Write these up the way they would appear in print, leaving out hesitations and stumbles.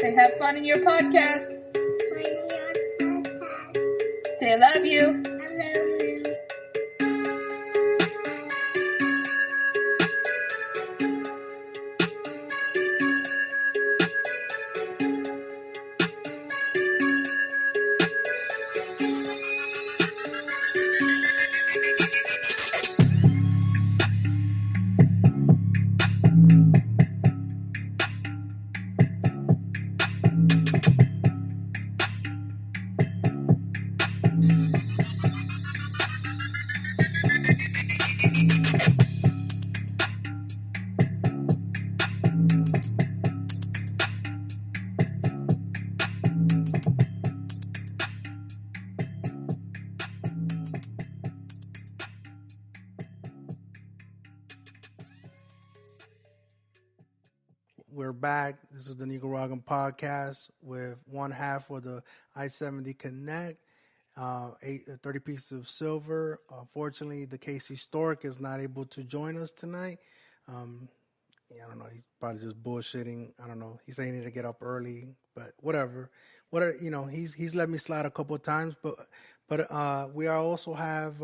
Say have fun in your podcast. Say I love you. We're back. This is the Nicaraguan podcast with one half of the I-70 Connect, 30 pieces of silver. Unfortunately, the KC Stork is not able to join us tonight. I don't know. He's probably just bullshitting. I don't know. He's saying he need to get up early, but whatever. He's let me slide a couple of times, but we also have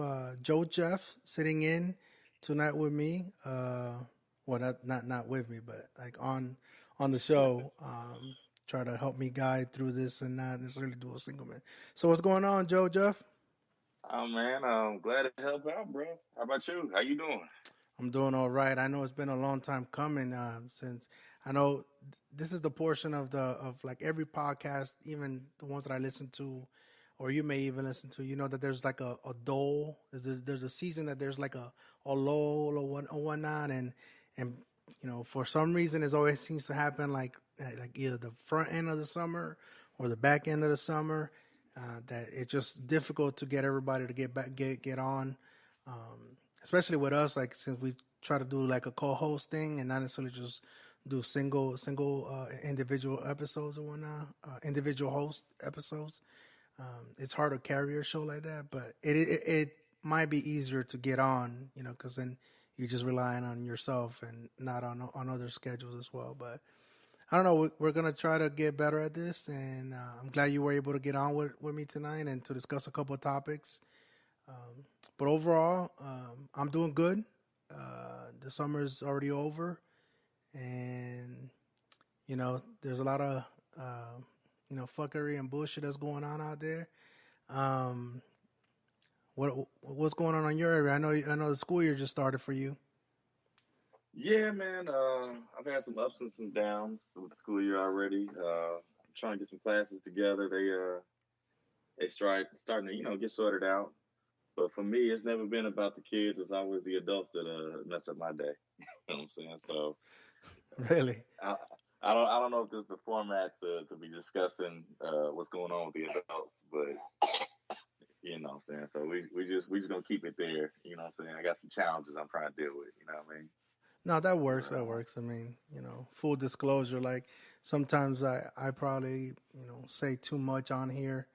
Joe Jeff sitting in tonight with me. Well, not with me, but like on the show, try to help me guide through this and not necessarily do a single man. So what's going on, Joe Jeff? Oh man, I'm glad to help out, bro. How about you? How you doing? I'm doing all right. I know it's been a long time coming since I know this is the portion of like every podcast, even the ones that I listen to, or you may even listen to. You know that there's like a dole. There's a season that there's like a lull or whatnot, and you know, for some reason, it always seems to happen like either the front end of the summer or the back end of the summer. That it's just difficult to get everybody to get on, especially with us. Like since we try to do like a co-host thing and not necessarily just do single individual episodes or whatnot, individual host episodes. It's hard to carry a show like that, but it might be easier to get on, you know, because then you're just relying on yourself and not on other schedules as well. But I don't know. We're going to try to get better at this. And I'm glad you were able to get on with me tonight and to discuss a couple of topics. But overall, I'm doing good. The summer's already over. And, you know, there's a lot of, fuckery and bullshit that's going on out there. What's going on your area? I know the school year just started for you. Yeah, man. I've had some ups and some downs with the school year already. I'm trying to get some classes together. They starting to get sorted out. But for me, it's never been about the kids. It's always the adults that mess up my day. You know what I'm saying? So Really, I don't know if this is the format to be discussing what's going on with the adults, but. You know what I'm saying? So we just gonna keep it there. You know what I'm saying? I got some challenges I'm trying to deal with. You know what I mean? No, that works. That works. I mean, full disclosure, like sometimes I probably, say too much on here,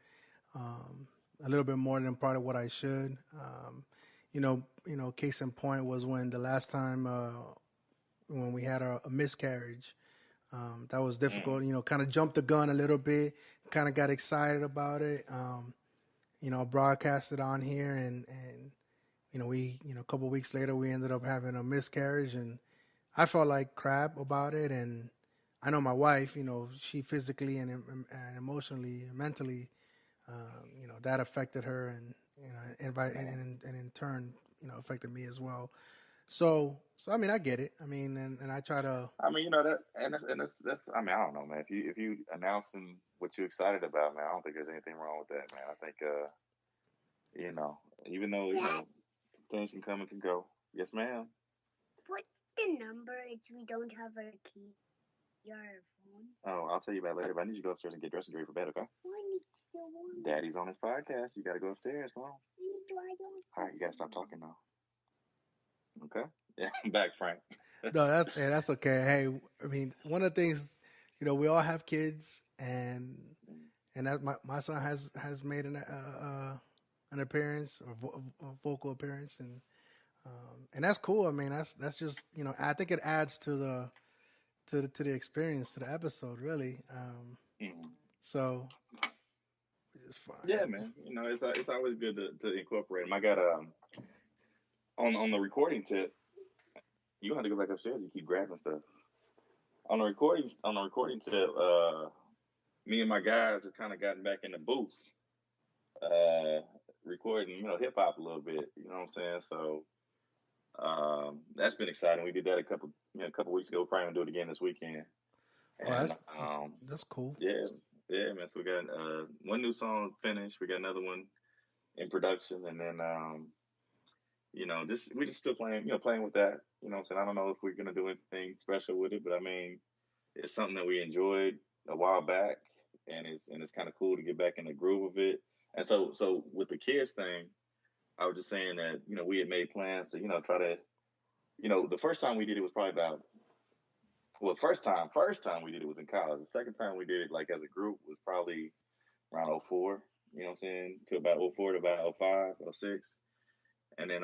a little bit more than probably what I should. Case in point was when the last time when we had a miscarriage. That was difficult. Kind of jumped the gun a little bit. Kind of got excited about it. Broadcasted on here and a couple of weeks later we ended up having a miscarriage and I felt like crap about it. And I know my wife, she physically and emotionally, and mentally, that affected her and in turn, affected me as well. So I mean, I get it. I mean, and I try to. I mean, that's. I mean, I don't know, man. If you announcing what you're excited about, man, I don't think there's anything wrong with that, man. I think, even though things can come and can go. Yes, ma'am. What's the number? It's we don't have our key. Your phone. Oh, I'll tell you about it later. But I need you to go upstairs and get dressed and ready for bed, okay? Daddy's on his podcast. You got to go upstairs. Come on. All right, you got to stop talking now. Okay. Yeah, I'm back, Frank. No, that's okay. Hey, I mean, one of the things, we all have kids, and that my son has made an appearance or a vocal appearance, and that's cool. I mean, that's just I think it adds to to the experience, to the episode, really. Mhm. So it's fine. Yeah, man. It's always good to incorporate them. I got on the recording tip. You don't have to go back upstairs. You keep grabbing stuff on the recording tip. Me and my guys have kind of gotten back in the booth, uh, recording, hip hop a little bit. You know what I'm saying? So that's been exciting. We did that a couple weeks ago. Probably gonna do it again this weekend. Oh, And that's cool. yeah, yeah, man. So we got one new song finished. We got another one in production, and then just we just still playing with that. You know what I'm saying? I don't know if we're gonna do anything special with it, but I mean, it's something that we enjoyed a while back, and it's kind of cool to get back in the groove of it. And so with the kids thing, I was just saying that we had made plans to try to the first time we did it was probably about well first time we did it was in college. The second time we did it like as a group was probably around '04. You know what I'm saying? To about '04 to about '05, '06. And then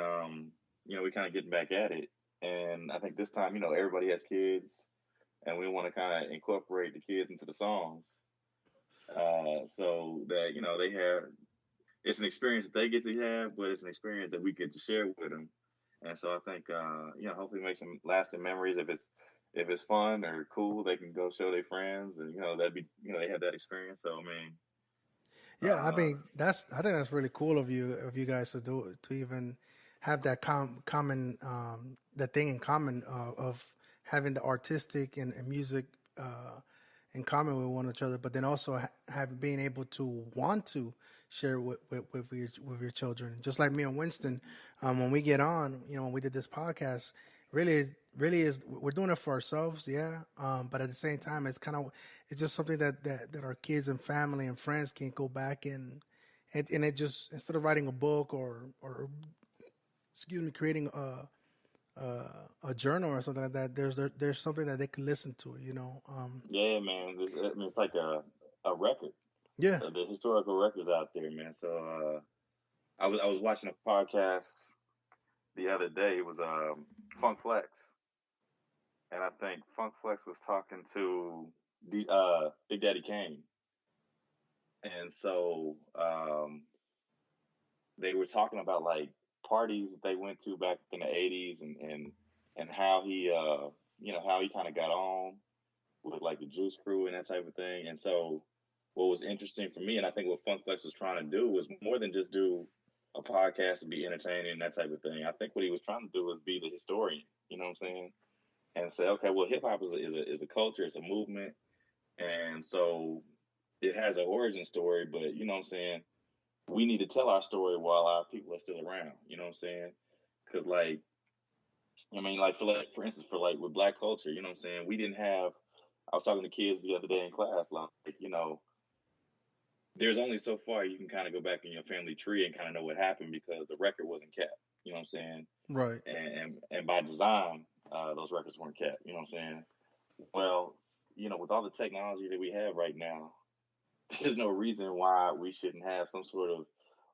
we kind of getting back at it. And I think this time everybody has kids, and we want to kind of incorporate the kids into the songs, so that they have it's an experience that they get to have, but it's an experience that we get to share with them. And so I think hopefully make some lasting memories. If it's fun or cool, they can go show their friends, and that'd be they have that experience. So I mean, Yeah, I mean I think that's really cool of you guys to do to even have that common that thing in common of having the artistic and music in common with one another, but then also have being able to want to share with your children. Just like me and Winston, when we get on, when we did this podcast, really is we're doing it for ourselves, yeah. But at the same time, it's just something that our kids and family and friends can go back and it just instead of writing a book or excuse me, creating a journal or something like that, there's something that they can listen to, yeah, man. I mean, it's like a record. Yeah. The historical records out there, man. So I was watching a podcast the other day. It was Funk Flex, and I think Funk Flex was talking to the Big Daddy Kane, and so they were talking about like parties that they went to back in the '80s, and how he kind of got on with like the Juice Crew and that type of thing. And so what was interesting for me, and I think what Funk Flex was trying to do was more than just do a podcast and be entertaining and that type of thing. I think what he was trying to do was be the historian. You know what I'm saying? And say, okay, well, hip hop is a culture, it's a movement, and so it has an origin story. But you know what I'm saying? We need to tell our story while our people are still around. You know what I'm saying? Because for instance, for like with Black culture, you know what I'm saying? We didn't have. I was talking to kids the other day in class, like there's only so far you can kind of go back in your family tree and kind of know what happened because the record wasn't kept. You know what I'm saying? Right. And by design, those records weren't kept. You know what I'm saying? Well, with all the technology that we have right now, there's no reason why we shouldn't have some sort of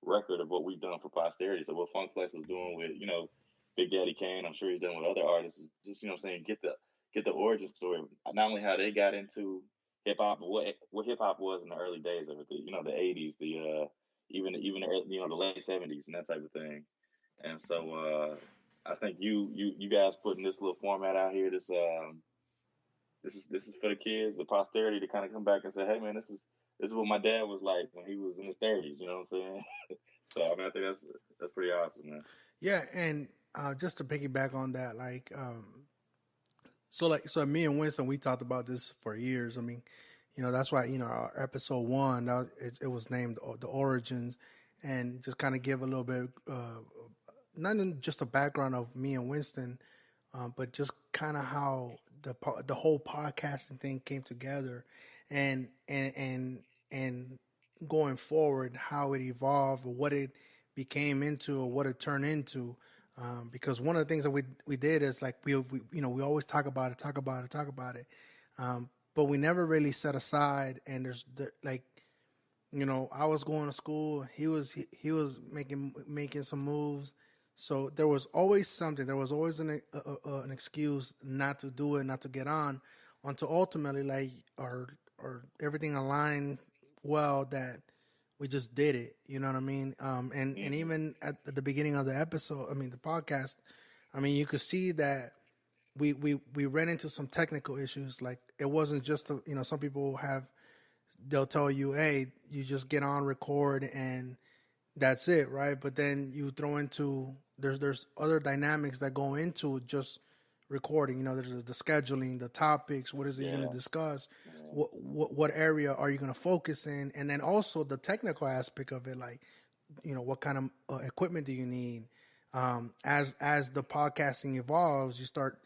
record of what we've done for posterity. So what Funk Flex was doing with Big Daddy Kane, I'm sure he's done with other artists. Is just saying get the origin story, not only how they got into hip hop, but what hip hop was in the early days of it, the '80s, the even the early, the late '70s and that type of thing. And so I think you guys putting this little format out here, this is for the kids, the posterity to kind of come back and say, hey man, this is what my dad was like when he was in his 30s. You know what I'm saying? So I mean, I think that's pretty awesome, man. Yeah, and just to piggyback on that, so me and Winston, we talked about this for years. I mean, that's why our episode one it was named the origins, and just kind of give a little bit, not just a background of me and Winston, but just kind of how the whole podcasting thing came together, and going forward, how it evolved, or what it became into, or what it turned into. Because one of the things that we did is like we we always talk about it, but we never really set aside. And I was going to school, he was making some moves, so there was always something. There was always an excuse not to do it, not to get on until ultimately like or everything aligned well that we just did it. You know what I mean? And Mm-hmm. even at the beginning of the episode, I mean the podcast, I mean you could see that we ran into some technical issues. Like it wasn't just some people they'll tell you, hey, you just get on, record, and that's it, right? But then you throw into there's other dynamics that go into just recording. There's the scheduling, the topics. What is it you're going Yeah. to discuss? Yeah. What area are you going to focus in? And then also the technical aspect of it, like what kind of equipment do you need? As the podcasting evolves, you start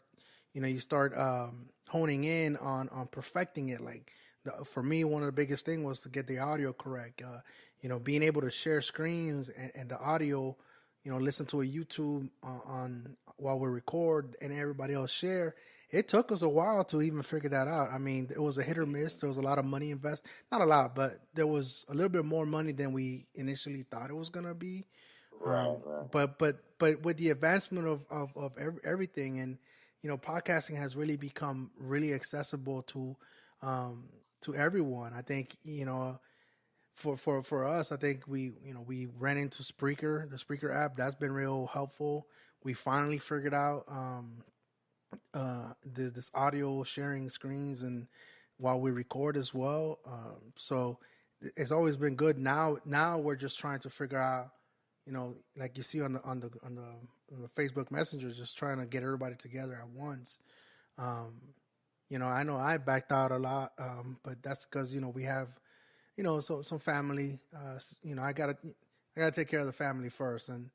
honing in on perfecting it. Like for me, one of the biggest thing was to get the audio correct. Being able to share screens and the audio, listen to a YouTube on while we record and everybody else share. It took us a while to even figure that out. I mean, it was a hit or miss. There was a lot of money invested. Not a lot, but there was a little bit more money than we initially thought it was gonna be. Right. Right. But with the advancement of everything, and podcasting has really become really accessible to everyone. I think for us, I think we ran into Spreaker, the Spreaker app. That's been real helpful. We finally figured out this audio sharing screens and while we record as well. So it's always been good. Now we're just trying to figure out, like you see on the Facebook Messenger, just trying to get everybody together at once. I know I backed out a lot, but that's because we have some family. I gotta take care of the family first, and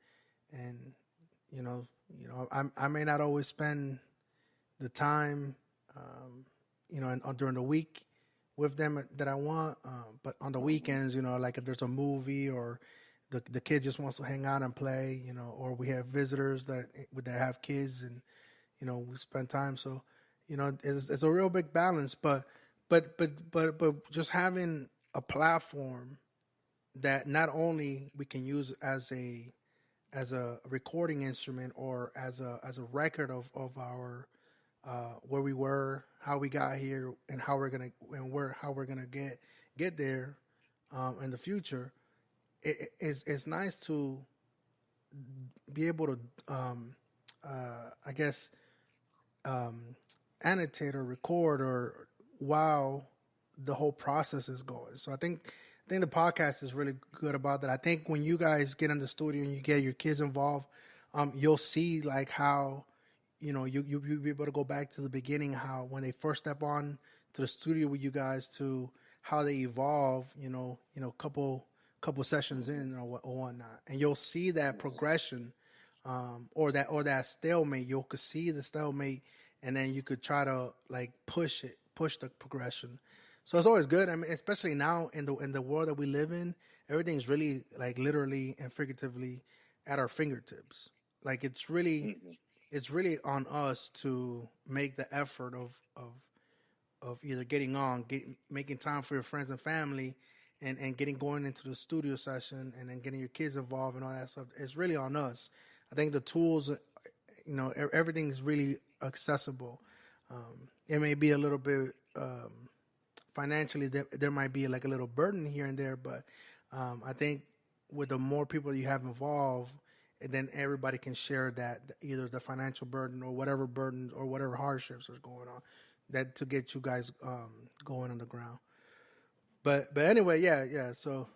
I may not always spend the time, during the week with them that I want, but on the weekends, like if there's a movie or the kid just wants to hang out and play, or we have visitors that have kids and we spend time. So it's a real big balance, but just having a platform that not only we can use as a recording instrument or as a record of our where we were, how we got here, and how we're gonna get there in the future. It's nice to be able to I guess annotate or record or while the whole process is going. So I think the podcast is really good about that. I think when you guys get in the studio and you get your kids involved, you'll see like how you'll be able to go back to the beginning, how when they first step on to the studio with you guys to how they evolve, couple sessions in or whatnot, and you'll see that progression, or that stalemate. You could see the stalemate, and then you could try to like push the progression. So it's always good. I mean, especially now in the world that we live in, everything's really like literally and figuratively at our fingertips. Like it's really on us to make the effort of either making time for your friends and family, and going into the studio session and then getting your kids involved and all that stuff. It's really on us. I think the tools, everything's really accessible. It may be a little bit financially, there might be like a little burden here and there, but I think with the more people you have involved, and then everybody can share that, either the financial burden or whatever burdens or whatever hardships are going on, that to get you guys going on the ground. But anyway, yeah. So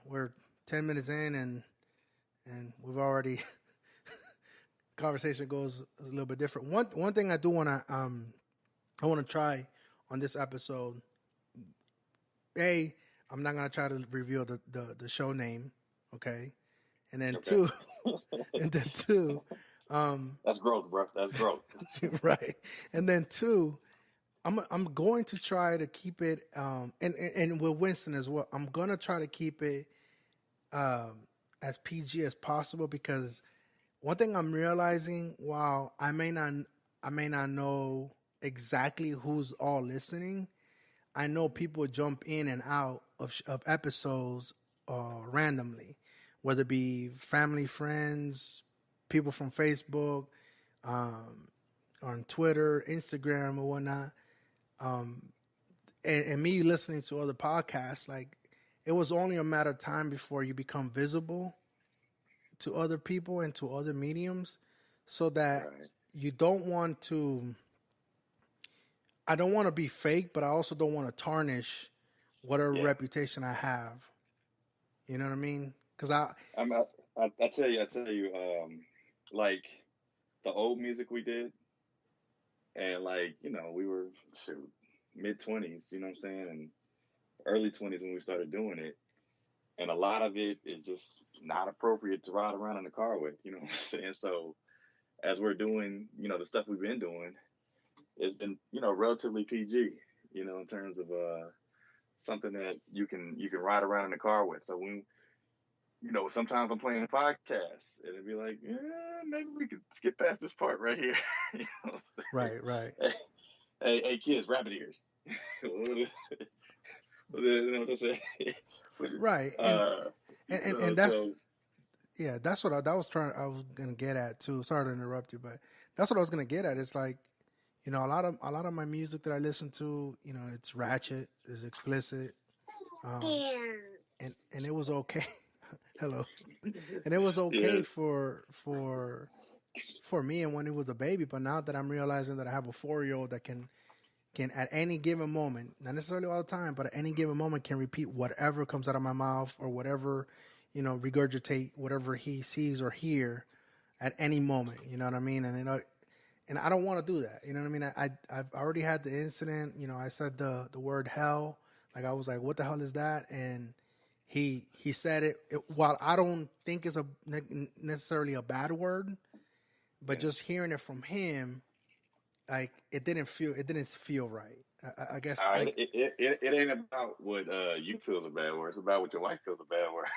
we're 10 minutes in, and we've already conversation goes a little bit different. One thing I do want to I want to try on this episode. I'm not gonna try to reveal the show name, okay? And then Okay. two, That's growth, bro. That's growth. right? And then two, I'm going to try to keep it, and with Winston as well. I'm gonna try to keep it as PG as possible, because one thing I'm realizing, while I may not know exactly who's all listening, I know people jump in and out of episodes randomly, whether it be family, friends, people from Facebook, on Twitter, Instagram, or whatnot. and me listening to other podcasts, like it was only a matter of time before you become visible to other people and to other mediums, so that Right. you don't want to. I don't want to be fake, but I also don't want to tarnish whatever Yeah. reputation I have. You know what I mean? Because I tell you, like the old music we did, and like we were mid 20s, you know what I'm saying, and early 20s when we started doing it, and a lot of it is just not appropriate to ride around in the car with, you know what I'm saying. So as we're doing, the stuff we've been doing, it's been relatively PG, in terms of something that you can ride around in the car with. So when sometimes I'm playing podcasts and it'd be like, yeah, maybe we could skip past this part right here. you know what I'm saying? right, right, Hey, kids, rabbit ears. you know what I'm saying? right, uh, and that's so yeah, that's what I was gonna get at too. Sorry to interrupt you, but that's what I was gonna get at. It's like, a lot of my music that I listen to, it's ratchet, it's explicit, um, and it was okay. Hello, and it was okay yeah, for me and when it was a baby. But now that I'm realizing that I have a 4-year-old that can at any given moment, not necessarily all the time, but at any given moment can repeat whatever comes out of my mouth or whatever, regurgitate whatever he sees or hear at any moment. You know what I mean? And I don't want to do that. You know what I mean? I've already had the incident. I said the word hell. Like I was like, what the hell is that? And he said it while I don't think it's necessarily a bad word, but yeah. just hearing it from him, like it didn't feel right. I guess like It ain't about what you feel is a bad word. It's about what your wife feels a bad word.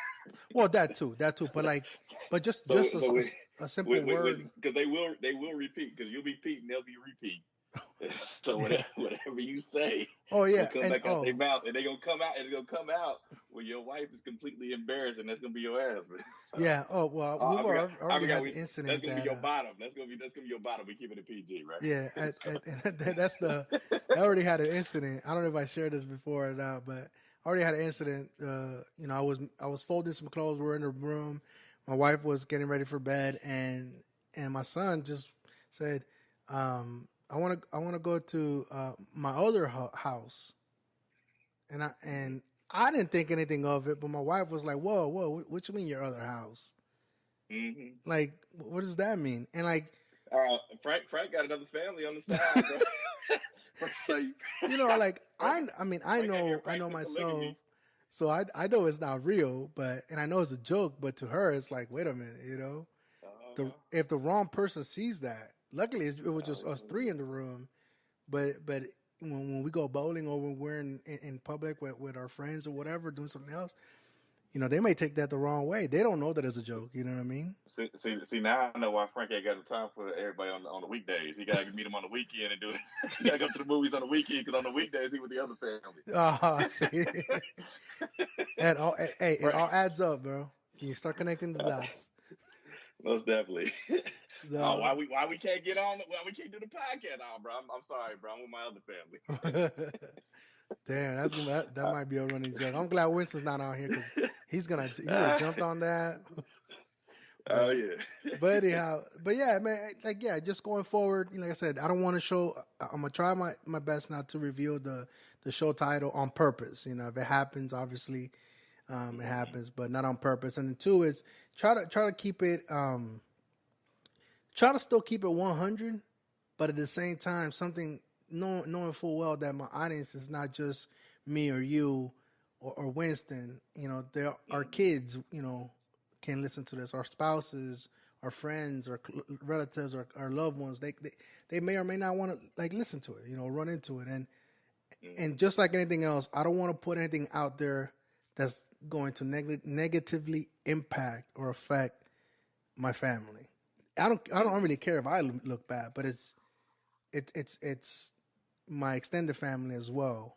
well that too, but like but just so just so a simple word. because they will repeat, because you'll be Pete and they'll be repeat. So whatever you say Oh will yeah, come and back out their mouth, and they're gonna come out where your wife is completely embarrassed, and that's gonna be your ass. Man. So yeah. Oh well, I we've forgot. I already forgot. had the That's incident gonna be that your bottom. That's gonna be your bottom. We keep it a PG, yeah, right? So, that's the I already had an incident. I don't know if I shared this before or not, but I already had an incident. I was folding some clothes. We were in the room. My wife was getting ready for bed, and my son just said, "I want to go to my other house," and I didn't think anything of it, but my wife was like, "Whoa, whoa, what you mean your other house? mm-hmm. Like, what does that mean?" And like, Frank got another family on the side, bro. so Frank, like Frank, I mean, I Frank out here know practicing myself, polygamy. so I know it's not real, and I know it's a joke, but to her, it's like, wait a minute, Uh-huh. if the wrong person sees that, luckily it was Oh, just us three in the room, but when we go bowling or when we're in public with our friends or whatever doing something else, they may take that the wrong way. They don't know that it's a joke. You know what I mean? see, now I know why Frank ain't got the time for everybody on the weekdays. He got to meet them on the weekend and do it. He got to go to the movies on the weekend, because on the weekdays he with the other family. See, it Frank, all adds up, bro. You start connecting the dots. most definitely. Oh, The why we can't get on? Why we can't do the podcast? Oh, bro, I'm sorry, bro. I'm with my other family. Damn, that might be a running joke. I'm glad Winston's not on here because he would have Uh, jumped on that. oh But yeah. anyhow, but yeah, man, like yeah, just going forward, like I said, I don't want to show. I'm gonna try my best not to reveal the show title on purpose. If it happens, obviously, it happens, but not on purpose. And then two is try to keep it, try to still keep it 100, but at the same time, something knowing full well that my audience is not just me or you or Winston. There are kids. Can listen to this. Our spouses, our friends, our relatives, our loved ones. They may or may not want to like listen to it. Run into it, and just like anything else, I don't want to put anything out there that's going to negatively impact or affect my family. I don't really care if I look bad, but it's my extended family as well.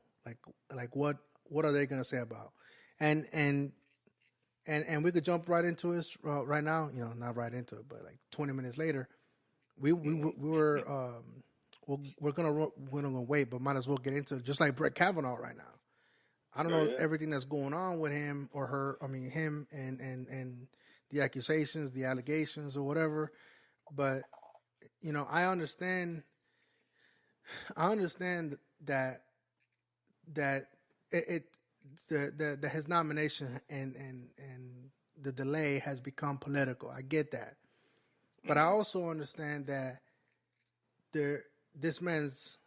Like what are they gonna say about? And and and we could jump right into this right now. Not right into it, but like 20 minutes later, we were we're gonna wait, but might as well get into it. Just like Brett Kavanaugh right now. I don't Oh, know yeah. everything that's going on with him or her. I mean, him and the accusations, the allegations, or whatever. But I understand. I understand that it the his nomination and the delay has become political. I get that, but I also understand that there this man's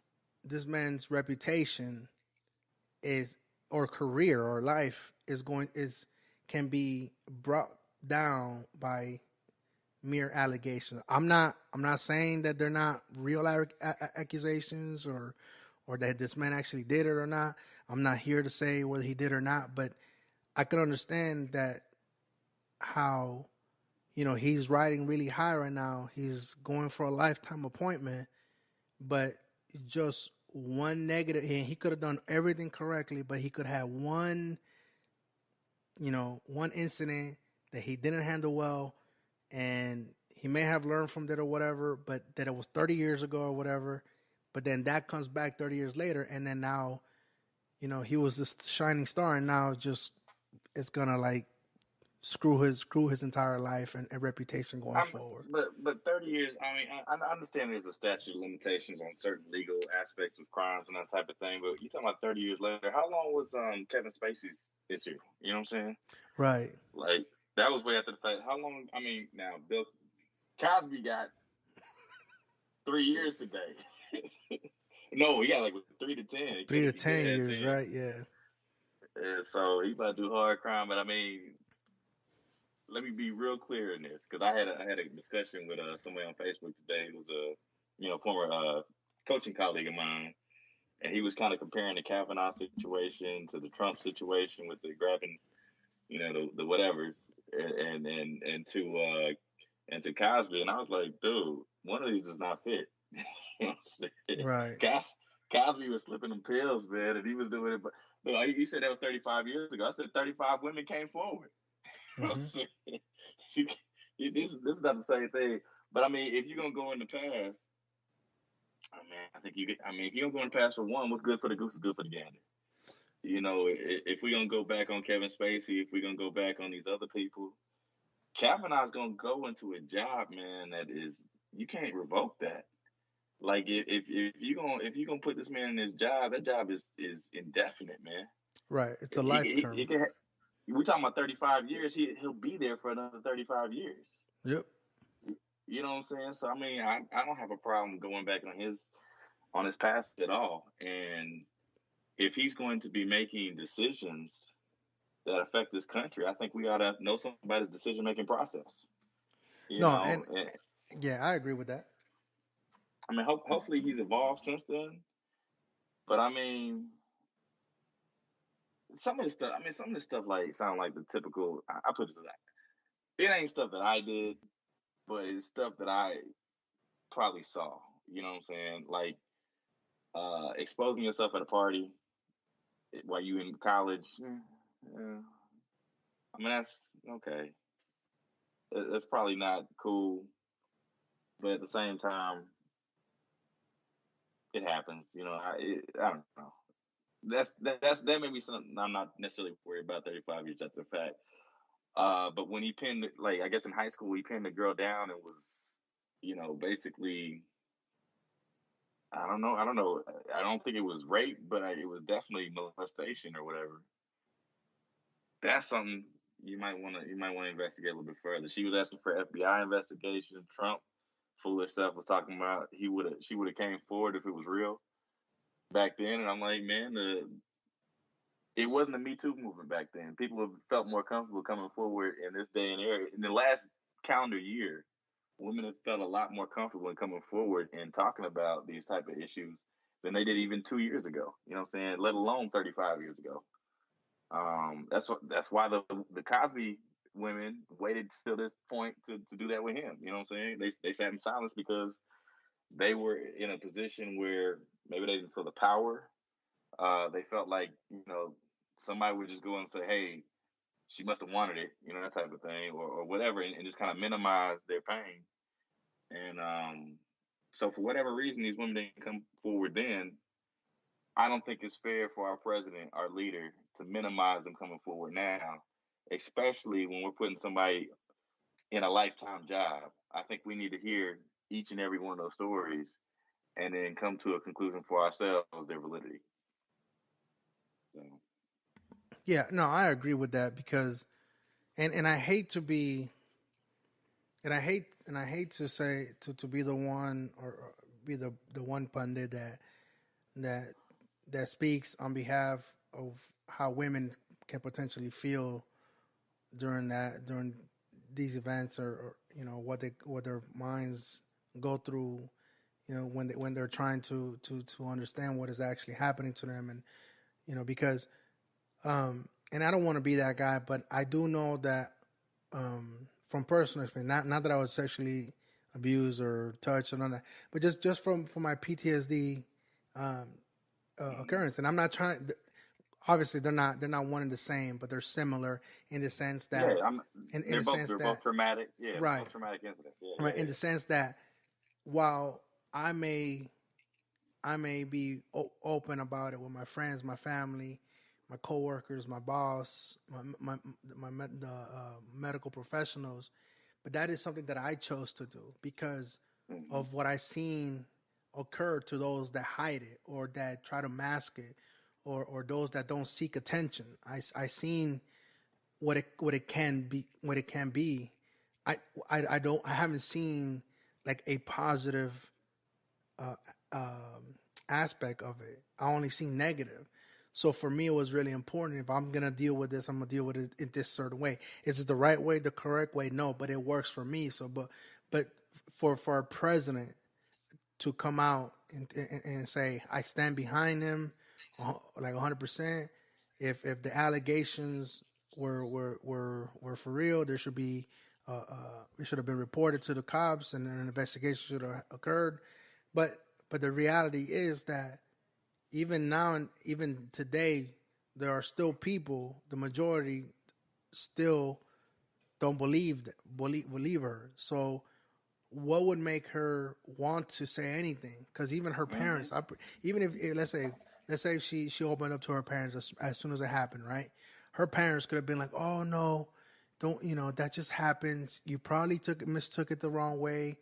reputation is or career or life is can be brought down by mere allegations. I'm not saying that they're not real accusations or that this man actually did it or not. I'm not here to say whether he did or not, but I can understand that how he's riding really high right now. He's going for a lifetime appointment, but just one negative, and he could have done everything correctly, but he could have one incident that he didn't handle well, and he may have learned from that or whatever, but that it was 30 years ago or whatever. But then that comes back 30 years later, and then now, he was this shining star, and now it's gonna like screw his entire life and reputation going forward. But 30 years. I mean, I understand there's a statute of limitations on certain legal aspects of crimes and that type of thing. But you're talking about 30 years later. How long was Kevin Spacey's issue? You know what I'm saying? Right. Like that was way after the fact. How long? I mean, now Bill Cosby got 3 years today. No, he got like 3 to 10. 3 to 10 years, 10. right? Yeah. And so he about to do hard crime. But I mean, let me be real clear in this because I had a discussion with somebody on Facebook today who's a former coaching colleague of mine, and he was kind of comparing the Kavanaugh situation to the Trump situation with the grabbing, the whatevers, and to Cosby, and I was like, dude, one of these does not fit. You know what I'm saying? Right. Cosby was slipping them pills, man, and he was doing it. But you said that was 35 years ago. I said 35 women came forward. Mm-hmm. This is not the same thing. But I mean, if you're gonna go in the past, I think you get. I mean, if you're gonna go in the past for one, what's good for the goose is good for the gander. If we're gonna go back on Kevin Spacey, if we're gonna go back on these other people, Kavanaugh's gonna go into a job, man, that is you can't revoke that. Like if you're gonna put this man in his job, that job is indefinite, man. Right. It's a life term. We're talking about 35 years. He'll be there for another 35 years. Yep. You know what I'm saying? So I mean, I don't have a problem going back on his past at all. And if he's going to be making decisions that affect this country, I think we ought to know somebody's decision making process. And yeah, I agree with that. I mean, hopefully he's evolved since then. But I mean, some of the stuff like sound like the typical. I put this like it ain't stuff that I did, but it's stuff that I probably saw. You know what I'm saying? Like exposing yourself at a party while you in college. I mean, that's okay. That's probably not cool, but at the same time, it happens. I don't know. That may be something I'm not necessarily worried about 35 years after the fact. But when he pinned, like I guess in high school, he pinned the girl down and was, basically, I don't know. I don't think it was rape, but it was definitely molestation or whatever. That's something you might want to investigate a little bit further. She was asking for FBI investigation. Trump, foolish stuff, was talking about she would have came forward if it was real back then. And I'm like, man, it wasn't a Me Too movement back then. People have felt more comfortable coming forward in this day and era. In the last calendar year, women have felt a lot more comfortable in coming forward and talking about these type of issues than they did even 2 years ago. You know what I'm saying? Let alone 35 years ago. That's why the Cosby women waited till this point to do that with him. You know what I'm saying? They sat in silence because they were in a position where maybe they didn't feel the power. They felt like somebody would just go and say, "Hey, she must have wanted it," that type of thing, or whatever, and just kind of minimize their pain. And So for whatever reason, these women didn't come forward then. I don't think it's fair for our president, our leader, to minimize them coming forward now, especially when we're putting somebody in a lifetime job. I think we need to hear each and every one of those stories and then come to a conclusion for ourselves their validity. So. Yeah, no, I agree with that because, and I hate to be, and I hate to say to be the one or be the one pundit that that speaks on behalf of how women can potentially feel during these events or what their minds go through, when they're trying to understand what is actually happening to them. And because and I don't want to be that guy, but I do know that from personal experience, not that I was sexually abused or touched or none of that, but just from my PTSD occurrence. And I'm not trying. Obviously, they're not one and the same, but they're similar in the sense that, they're both traumatic. Yeah, right, both traumatic incidents. Yeah, right, in the sense that while I may be open about it with my friends, my family, my coworkers, my boss, the medical professionals, but that is something that I chose to do because of what I seen occur to those that hide it or that try to mask it, or those that don't seek attention. I seen what it can be. I haven't seen like a positive aspect of it. I only seen negative. So for me, it was really important. If I'm gonna deal with this, I'm gonna deal with it in this certain way. Is it the right way, the correct way? No, but it works for me. So, but for our president to come out and say, I stand behind him, like 100%. If the allegations were for real, there should be it should have been reported to the cops and an investigation should have occurred. But the reality is that even now and even today, there are still people, the majority still don't believe her. So what would make her want to say anything? Because even her parents, even if let's say she opened up to her parents as soon as it happened, right? Her parents could have been like, "Oh no, don't that just happens. You probably mistook it the wrong way."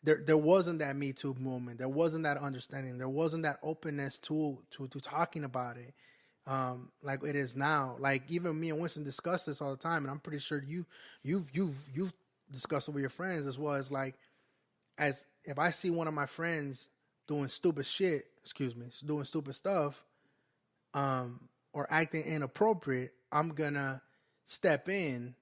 There wasn't that Me Too movement. There wasn't that understanding. There wasn't that openness to talking about it. Like it is now. Like even me and Winston discuss this all the time, and I'm pretty sure you've discussed it with your friends as well. As like, as if I see one of my friends doing stupid shit, doing stupid stuff, or acting inappropriate, I'm gonna step in.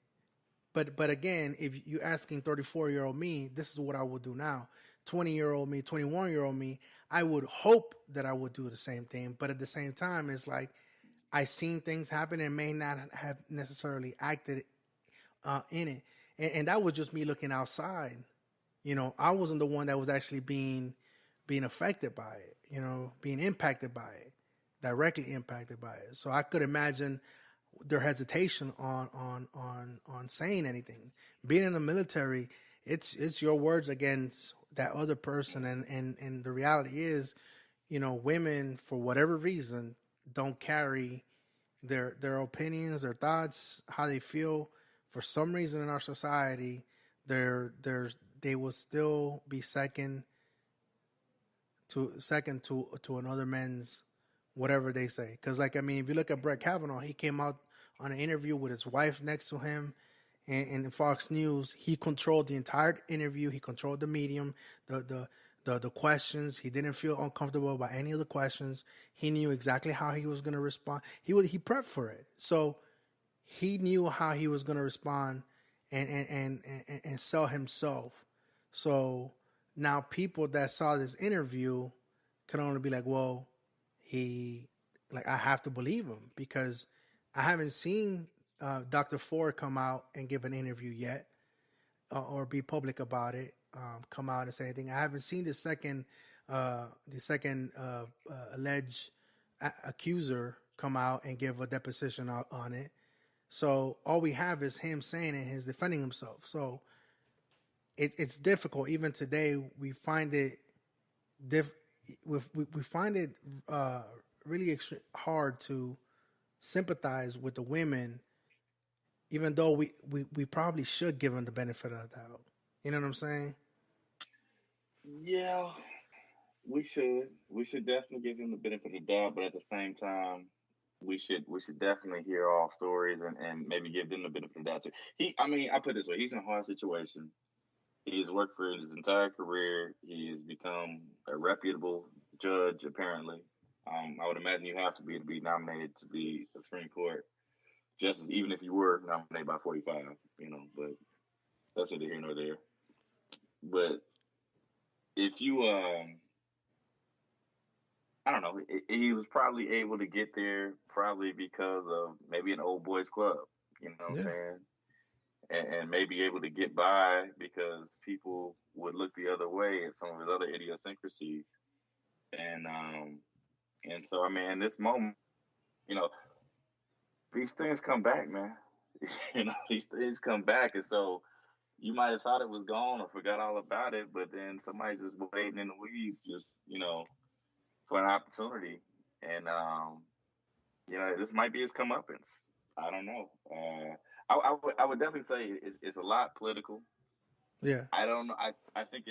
But again, if you're asking 34-year-old me, this is what I would do now. 20-year-old me, 21-year-old me, I would hope that I would do the same thing. But at the same time, it's like I seen things happen and may not have necessarily acted in it. And that was just me looking outside. I wasn't the one that was actually being affected by it, being impacted by it, directly impacted by it. So I could imagine their hesitation on saying anything. Being in the military, it's your words against that other person, and the reality is, women for whatever reason don't carry their opinions, their thoughts, how they feel. For some reason in our society, they will still be second to another man's whatever they say. Because if you look at Brett Kavanaugh, he came out on an interview with his wife next to him, and in Fox News, he controlled the entire interview. He controlled the medium, the questions. He didn't feel uncomfortable about any of the questions. He knew exactly how he was going to respond. He prepped for it, so he knew how he was going to respond and sell himself. So now people that saw this interview can only be like, well, I have to believe him, because I haven't seen Dr. Ford come out and give an interview yet, or be public about it, come out and say anything. I haven't seen the second alleged accuser come out and give a deposition on it. So all we have is him saying it, he's defending himself. So it's difficult. Even today, we find it we find it really hard to sympathize with the women, even though we probably should give them the benefit of the doubt. You know what I'm saying? Yeah, we should. We should definitely give him the benefit of the doubt, but at the same time, we should definitely hear all stories and maybe give them the benefit of the doubt too. I mean, I put it this way: he's in a hard situation. He's worked for his entire career. He's become a reputable judge, apparently. I would imagine you have to be nominated to be a Supreme Court justice, even if you were nominated by 45. But that's neither here nor there. But if you I don't know. He was probably able to get there probably because of maybe an old boys club. You know what I'm Yeah. saying? And maybe able to get by because people would look the other way at some of his other idiosyncrasies. And so I mean, in this moment, you know, these things come back, man. These things come back, and so you might have thought it was gone or forgot all about it, but then somebody's just waiting in the weeds, just for an opportunity. And this might be his comeuppance. I don't know. I would definitely say it's a lot political. Yeah. I don't know. I think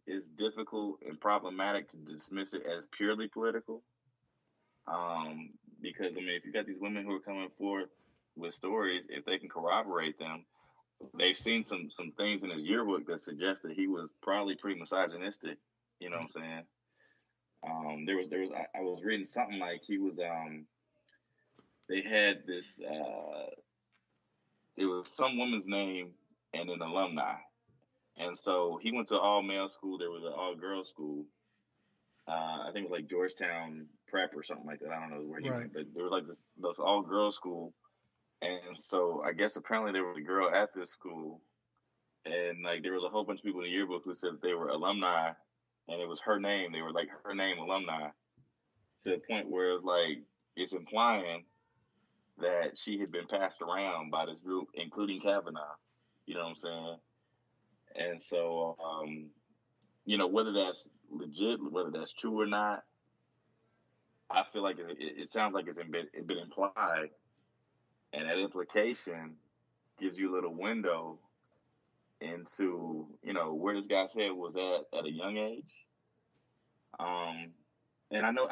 it's difficult and problematic to dismiss it as purely political. Because I mean, if you got these women who are coming forth with stories, if they can corroborate them, they've seen some things in his yearbook that suggest that he was probably pretty misogynistic. You know what I'm saying? I was reading something like he was they had this it was some woman's name and an alumni, and so he went to all male school. There was an all girls school. I think it was like Georgetown Prep or something like that. I don't know where he Right. went, but there was like this all girls school, and so I guess apparently there was a girl at this school, and like there was a whole bunch of people in the yearbook who said that they were alumni, and it was her name. They were like her name alumni, to the point where it was like it's implying that she had been passed around by this group, including Kavanaugh. You know what I'm saying? And so, whether that's legit, whether that's true or not, I feel like it sounds like it's been implied, and that implication gives you a little window into where this guy's head was at a young age. And I know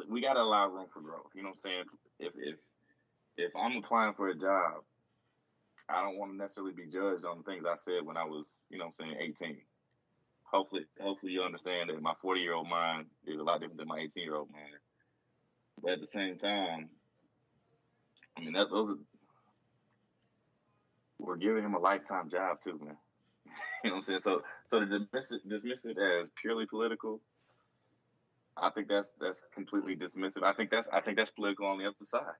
we got to allow room for growth. You know what I'm saying? If I'm applying for a job, I don't want to necessarily be judged on the things I said when I was, 18. Hopefully you understand that my 40-year-old mind is a lot different than my 18-year-old mind. But at the same time, I mean, we're giving him a lifetime job too, man. You know what I'm saying? So to dismiss it as purely political, I think that's completely dismissive. I think that's political on the other side.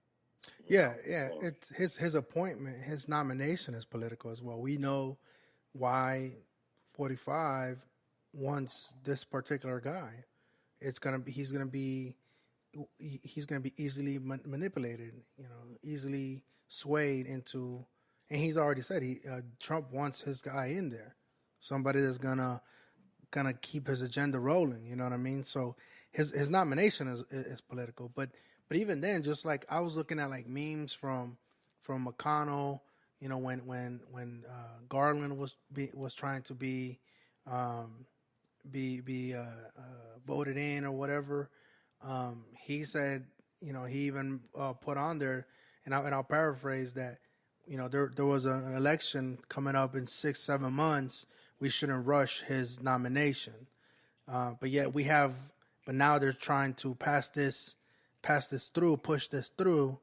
Yeah. It's his appointment, his nomination is political as well. We know why 45 wants this particular guy. He's gonna be easily manipulated, easily swayed into, and he's already said Trump wants his guy in there, somebody that's gonna keep his agenda rolling. You know what I mean? So his nomination is political, but even then, just like I was looking at like memes from McConnell, when Garland was trying to be voted in or whatever. He said, he even put on there, and I'll paraphrase that, there was an election coming up in 6-7 months. We shouldn't rush his nomination, but now they're trying to push this through,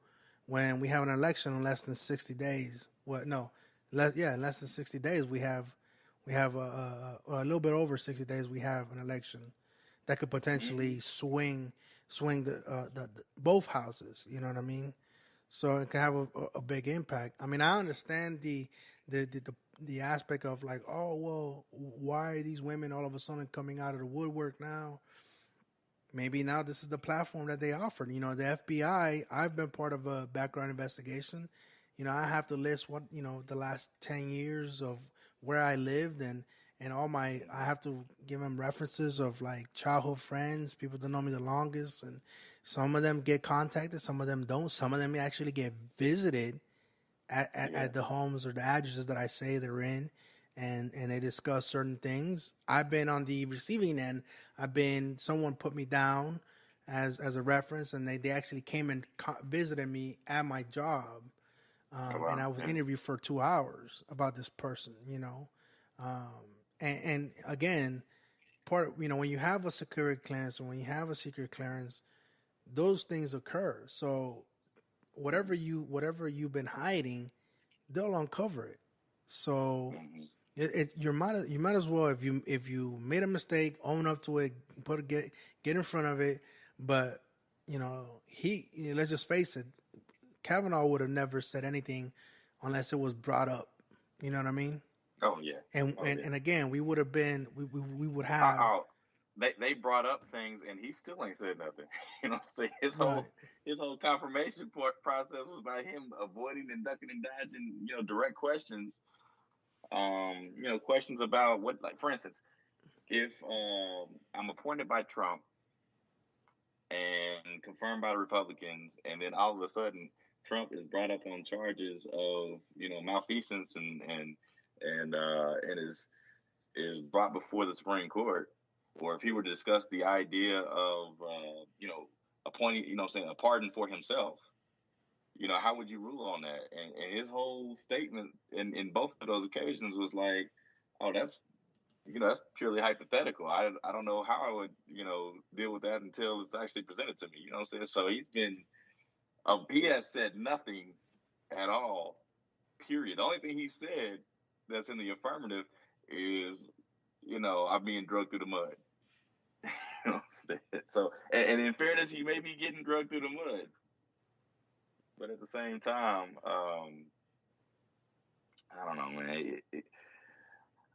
when we have an election in less than 60 days. In less than 60 days we have a little bit over 60 days. We have an election that could potentially swing the both houses. You know what I mean? So it can have a big impact. I mean, I understand the aspect of like, oh well, why are these women all of a sudden coming out of the woodwork now? Maybe now this is the platform that they offered. The FBI. I've been part of a background investigation. I have to list what the last 10 years of where I lived and all my I have to give him references of like childhood friends, people that know me the longest, and some of them get contacted, some of them don't, some of them actually get visited at the homes or the addresses that I say they're in, and they discuss certain things. I've been on the receiving end. Someone put me down as a reference, and they actually came and visited me at my job, and I was interviewed for 2 hours about this person, and again, when you have a security clearance and when you have a secret clearance, those things occur. So whatever you've been hiding, they'll uncover it. So you might as well, if you made a mistake, own up to it, get in front of it. But let's just face it, Kavanaugh would have never said anything unless it was brought up. You know what I mean? Oh yeah. And again, we would have been we would have. They brought up things and he still ain't said nothing. You know what I'm saying? Right. His whole confirmation process was by him avoiding and ducking and dodging, direct questions. Questions about what, like, for instance, if I'm appointed by Trump and confirmed by the Republicans, and then all of a sudden Trump is brought up on charges of malfeasance and is brought before the Supreme Court, or if he were to discuss the idea of appointing, a pardon for himself, how would you rule on that? And his whole statement in both of those occasions was like, oh, that's purely hypothetical. I don't know how I would deal with that until it's actually presented to me. You know what I'm saying? So he has said nothing at all. Period. The only thing he said that's in the affirmative is, I'm being drugged through the mud. You know what I'm saying? So, and in fairness, he may be getting drugged through the mud, but at the same time, I don't know, man.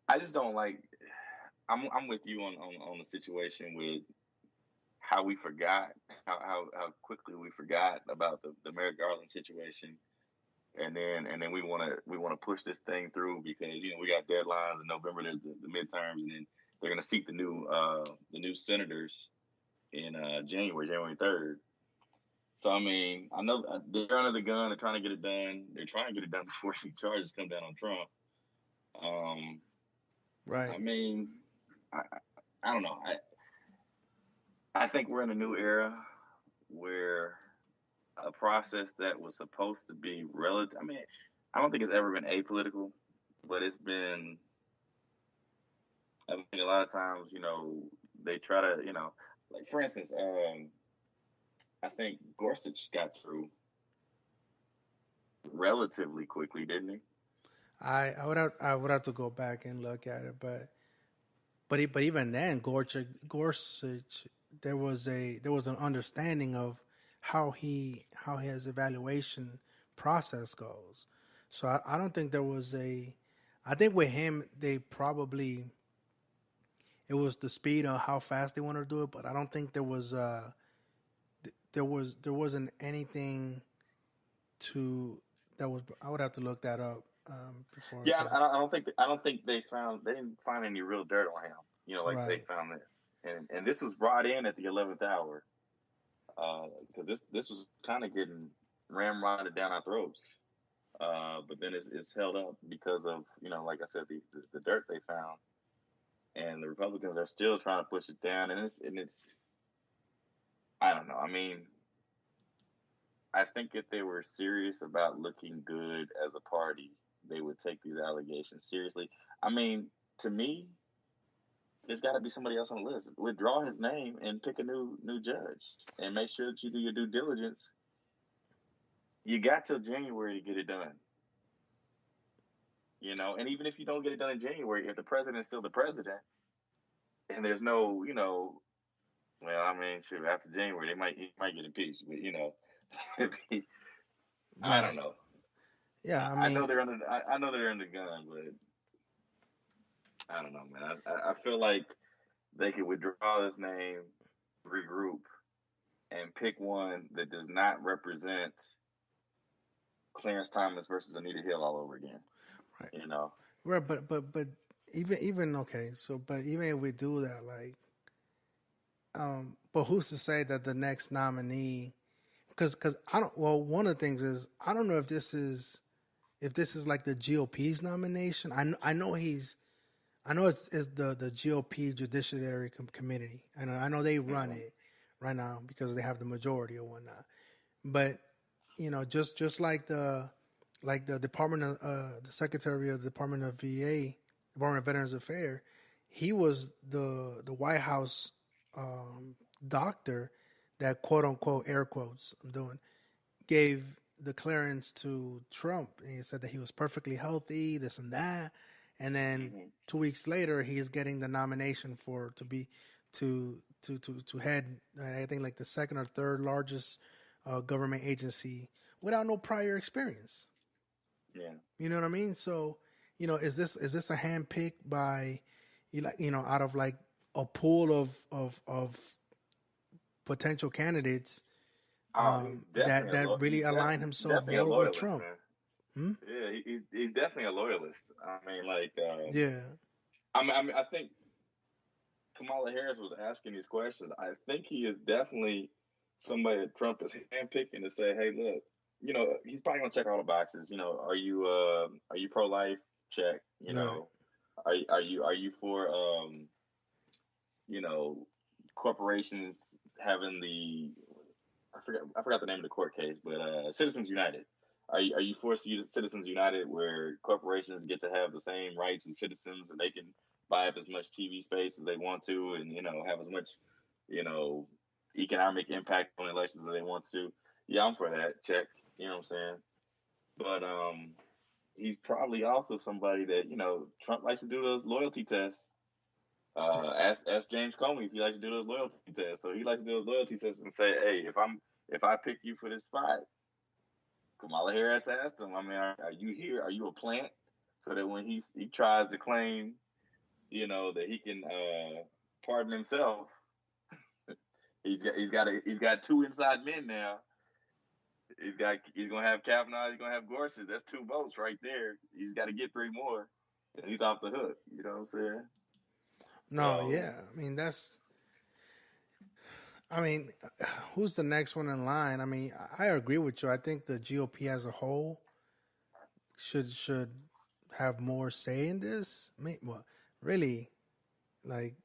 I just don't like. I'm with you on the situation with how we forgot, how quickly we forgot about the Merrick Garland situation. And then we want to push this thing through because we got deadlines in November. There's the midterms, and then they're going to seat the new senators in January 3rd. So I mean, I know they're under the gun. They're trying to get it done. They're trying to get it done before any charges come down on Trump. Right. I mean, I don't know. I think we're in a new era where a process that was supposed to be relative. I mean, I don't think it's ever been apolitical, but it's been. I think a lot of times, they try to, like for instance, I think Gorsuch got through relatively quickly, didn't he? I would have to go back and look at it, but even then, Gorsuch, there was an understanding of how his evaluation process goes. So I don't think there was I think with him they probably it was the speed of how fast they wanted to do it, but I don't think there wasn't anything that was. I would have to look that up before. Yeah, I don't think they didn't find any real dirt on him. Like right. They found this, and this was brought in at the 11th hour, because this was kind of getting ramrodded down our throats, but then it's held up because of like I said, the dirt they found, and the Republicans are still trying to push it down, and it's I don't know. I mean, I think if they were serious about looking good as a party, they would take these allegations seriously. I mean, to me, there's got to be somebody else on the list. Withdraw his name and pick a new judge, and make sure that you do your due diligence. You got till January to get it done. And even if you don't get it done in January, if the president's still the president, and there's no, well, I mean, sure, after January, he might get impeached, but I don't know. Yeah, I mean, I know they're under the gun, but I don't know, man. I feel like they could withdraw his name, regroup, and pick one that does not represent Clarence Thomas versus Anita Hill all over again. Right. Right, but even okay. So, but even if we do that, like, but who's to say that the next nominee? Because I don't. Well, one of the things is I don't know if this is like the GOP's nomination. I know he's. I know it's the GOP Judiciary Committee. I know they run it right now because they have the majority or whatnot. But just like the Department of the Secretary of the Department of Department of Veterans Affairs, he was the White House doctor that quote unquote air quotes I'm doing gave the clearance to Trump, and he said that he was perfectly healthy, this and that, and then 2 weeks later he's getting the nomination for to head I think like the second or third largest government agency without no prior experience. Yeah. You know what I mean? So, is this a hand picked by, out of like a pool of potential candidates that really align himself definitely a more with loyalist, Trump? man. Yeah, he's definitely a loyalist. I mean, like, Yeah. I think Kamala Harris was asking these questions. I think he is definitely somebody that Trump is handpicking to say, "Hey, look, he's probably gonna check all the boxes. Are you pro life? Check. Right. Are you for corporations having the I forgot the name of the court case, but Citizens United. Are you for Citizens United, where corporations get to have the same rights as citizens, and they can buy up as much TV space as they want to, and have as much you know economic impact on elections as they want to? Yeah, I'm for that. Check. You know what I'm saying? But he's probably also somebody that Trump likes to do those loyalty tests. Ask James Comey if he likes to do those loyalty tests. So he likes to do those loyalty tests and say, "Hey, if I pick you for this spot," Kamala Harris asked him, "I mean, are you here? Are you a plant?" So that when he tries to claim, that he can pardon himself, he's got two inside men now. He's gonna have Kavanaugh. He's gonna have Gorsuch. That's two votes right there. He's got to get three more, and he's off the hook. You know what I'm saying? No, yeah. I mean, who's the next one in line? I mean, I agree with you. I think the GOP as a whole should have more say in this. I mean, well, really, like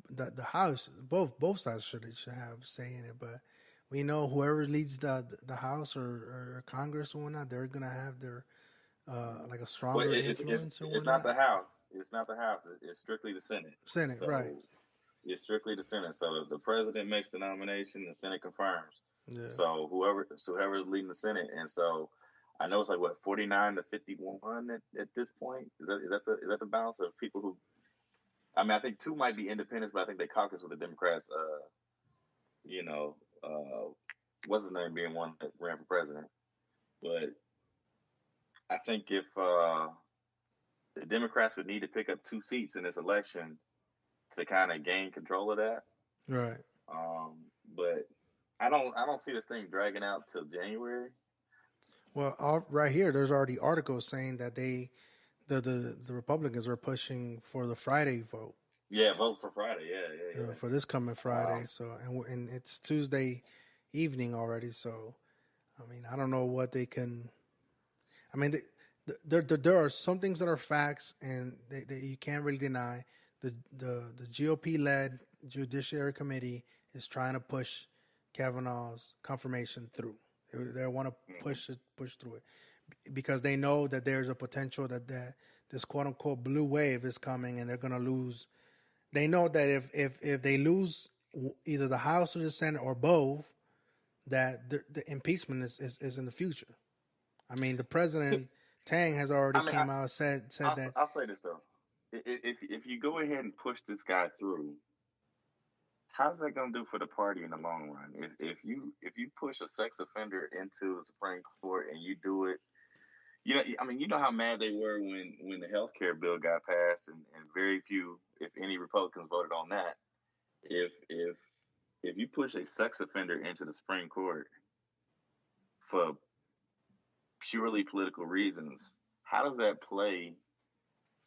the House, both sides should have say in it. But we know whoever leads the House or Congress or whatnot, they're gonna have their like a stronger influence or whatnot. It's not the House. It's not the House. It's strictly the Senate. Senate, So right? it's strictly the Senate. So the president makes the nomination, the Senate confirms. Yeah. So whoever's leading the Senate, and so I know it's like 49-51 at this point. Is that the balance of people who? I mean, I think two might be independents, but I think they caucus with the Democrats. What's his name being one that ran for president, but I think if the Democrats would need to pick up two seats in this election to kind of gain control of that. Right. But I don't see this thing dragging out till January. Well, right here, there's already articles saying that the Republicans are pushing for the Friday vote. Yeah, vote for Friday. Yeah. For this coming Friday. So and it's Tuesday evening already. So, I mean, I don't know what they can. I mean, there are some things that are facts, and that you can't really deny. The GOP led Judiciary Committee is trying to push Kavanaugh's confirmation through. They want to push through it because they know that there's a potential that this quote unquote blue wave is coming, and they're going to lose. They know that if they lose either the House or the Senate or both, that the impeachment is in the future. I mean, the president Tang has already came out and said that. I'll say this though, if you go ahead and push this guy through, how's that going to do for the party in the long run? If you push a sex offender into the Supreme Court and you do it, you know how mad they were when the health care bill got passed, and very few, if any, Republicans voted on that. If you push a sex offender into the Supreme Court for purely political reasons, how does that play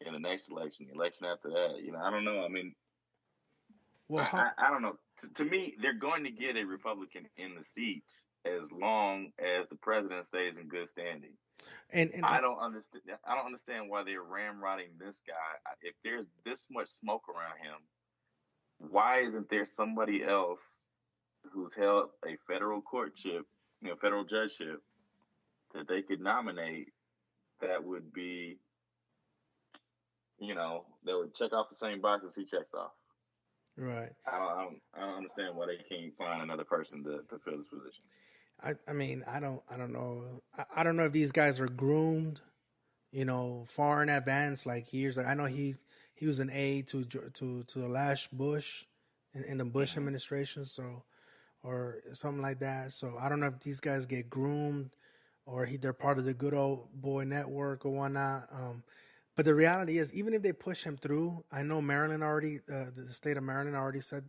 in the next election, the election after that. I don't know. I mean, Well, how? I don't know. To me, they're going to get a Republican in the seat as long as the president stays in good standing. And I don't understand. I don't understand why they're ramrodding this guy. If there's this much smoke around him, why isn't there somebody else who's held a federal courtship, federal judgeship, that they could nominate that would be, that would check off the same boxes he checks off. right. I don't understand why they can't find another person to fill this position. I mean, I don't know. I don't know if these guys are groomed, far in advance, like years. Like I know he was an aide to the last Bush in the Bush administration, so or something like that. So I don't know if these guys get groomed or they're part of the good old boy network or whatnot. But the reality is, even if they push him through, I know Maryland already, the state of Maryland already said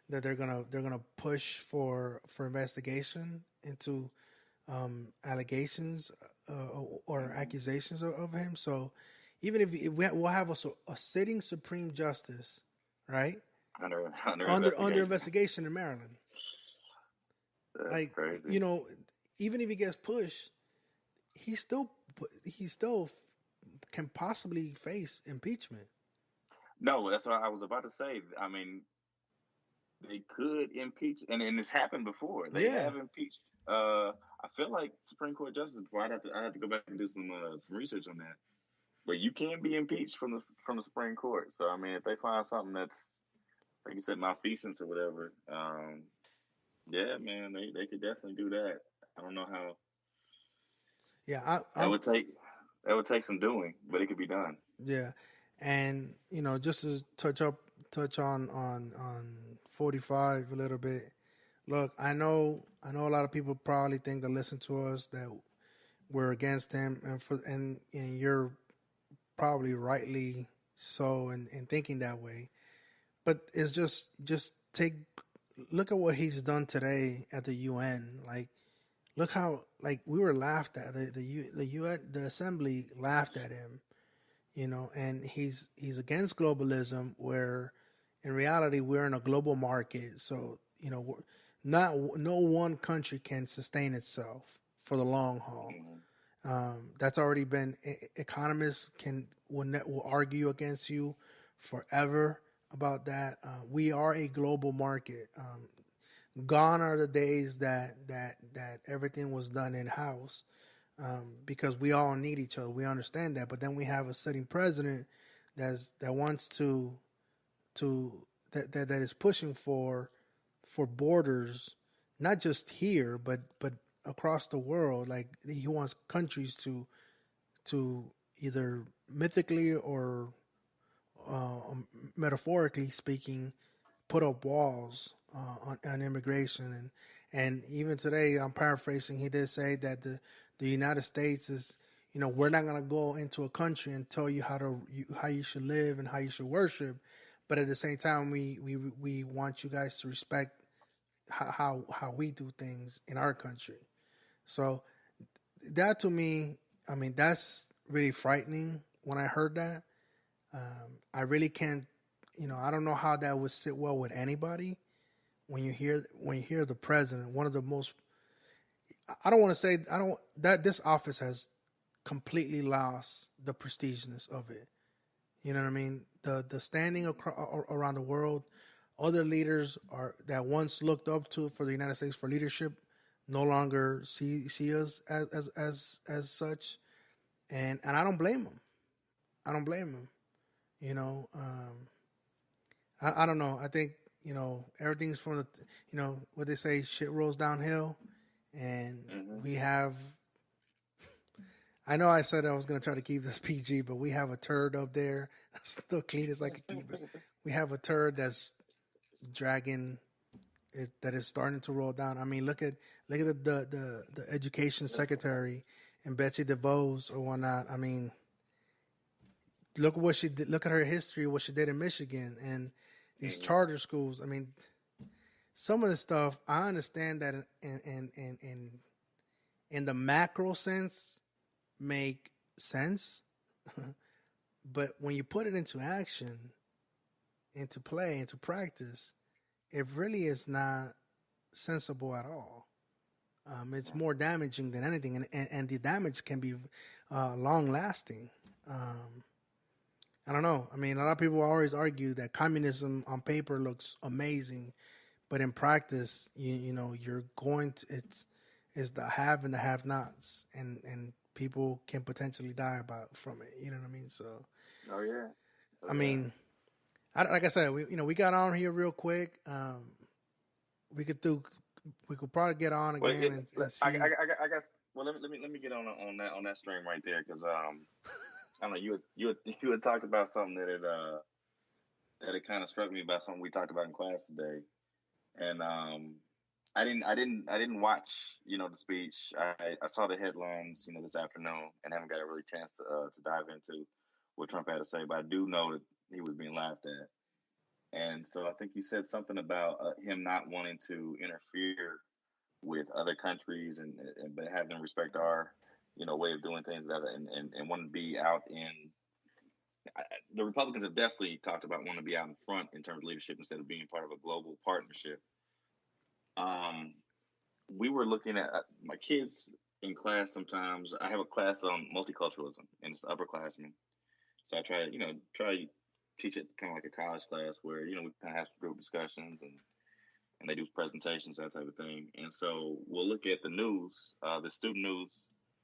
that they're gonna push for investigation into allegations or accusations of him. So even if we'll have a sitting Supreme Justice, right, under investigation in Maryland, That's like crazy. even if he gets pushed, he still can possibly face impeachment. No, that's what I was about to say. I mean, they could impeach, and it's happened before. They have impeached. I feel like Supreme Court justices before. I'd have to go back and do some research on that. But you can be impeached from the Supreme Court. So I mean, if they find something that's, like you said, malfeasance or whatever, yeah, man, they could definitely do that. I don't know how. Yeah, that would take some doing, but it could be done. Yeah, and just to touch on 45 a little bit. Look, I know a lot of people probably think that listen to us that we're against him, and you're probably rightly so in thinking that way. But it's just look at what he's done today at the UN. Like, look how we were laughed at. The UN, the assembly laughed at him. And he's against globalism, where in reality we're in a global market. So no one country can sustain itself for the long haul. That's already been, economists will argue against you forever about that. We are a global market. Gone are the days that everything was done in house. Because we all need each other. We understand that. But then we have a sitting president that wants that is pushing for borders, not just here, but across the world. Like, he wants countries to either mythically or metaphorically speaking, put up walls on immigration. And even today, I'm paraphrasing, he did say that the United States is, we're not going to go into a country and tell you how you should live and how you should worship, but at the same time, we want you guys to respect how we do things in our country. So that, to me, I mean, that's really frightening when I heard that. I really can't, I don't know how that would sit well with anybody when you hear the president, one of the most, this office has completely lost the prestiginess of it. You know what I mean? The standing around the world, other leaders that once looked up to for the United States for leadership no longer see us as such, and I don't blame them. I don't blame them. I don't know. I think everything's from the what they say, shit rolls downhill. And we have, I know I said I was going to try to keep this PG, but we have a turd up there. Still clean as I could keep it. We have a turd that's dragging, that is starting to roll down. I mean, look at the education secretary and Betsy DeVos or whatnot. I mean, look what she did. Look at her history, what she did in Michigan and these charter schools. I mean, some of the stuff, I understand that in the macro sense make sense. But when you put it into action, into play, into practice, it really is not sensible at all. It's more damaging than anything, and the damage can be long lasting. I don't know. I mean, a lot of people always argue that communism on paper looks amazing, but in practice, you know, you're going to it's the have and the have nots, and people can potentially die from it. You know what I mean? So, Oh yeah. Oh, I yeah. mean, like I said, we got on here real quick. We could probably get on Well, again and see. I guess. Well, let me get on that stream right there because I don't know you had talked about something that it kind of struck me about something we talked about in class today, and I didn't watch the speech. I saw the headlines this afternoon and haven't got a really chance to dive into what Trump had to say, but I do know that he was being laughed at. And so I think you said something about him not wanting to interfere with other countries and but have them respect our way of doing things and want to be out in. The Republicans have definitely talked about wanting to be out in front in terms of leadership instead of being part of a global partnership. We were looking at my kids in class. Sometimes I have a class on multiculturalism and it's upperclassmen. So I try to teach it kind of like a college class where we kind of have some group discussions and they do presentations, that type of thing. And so we'll look at the news, the student news,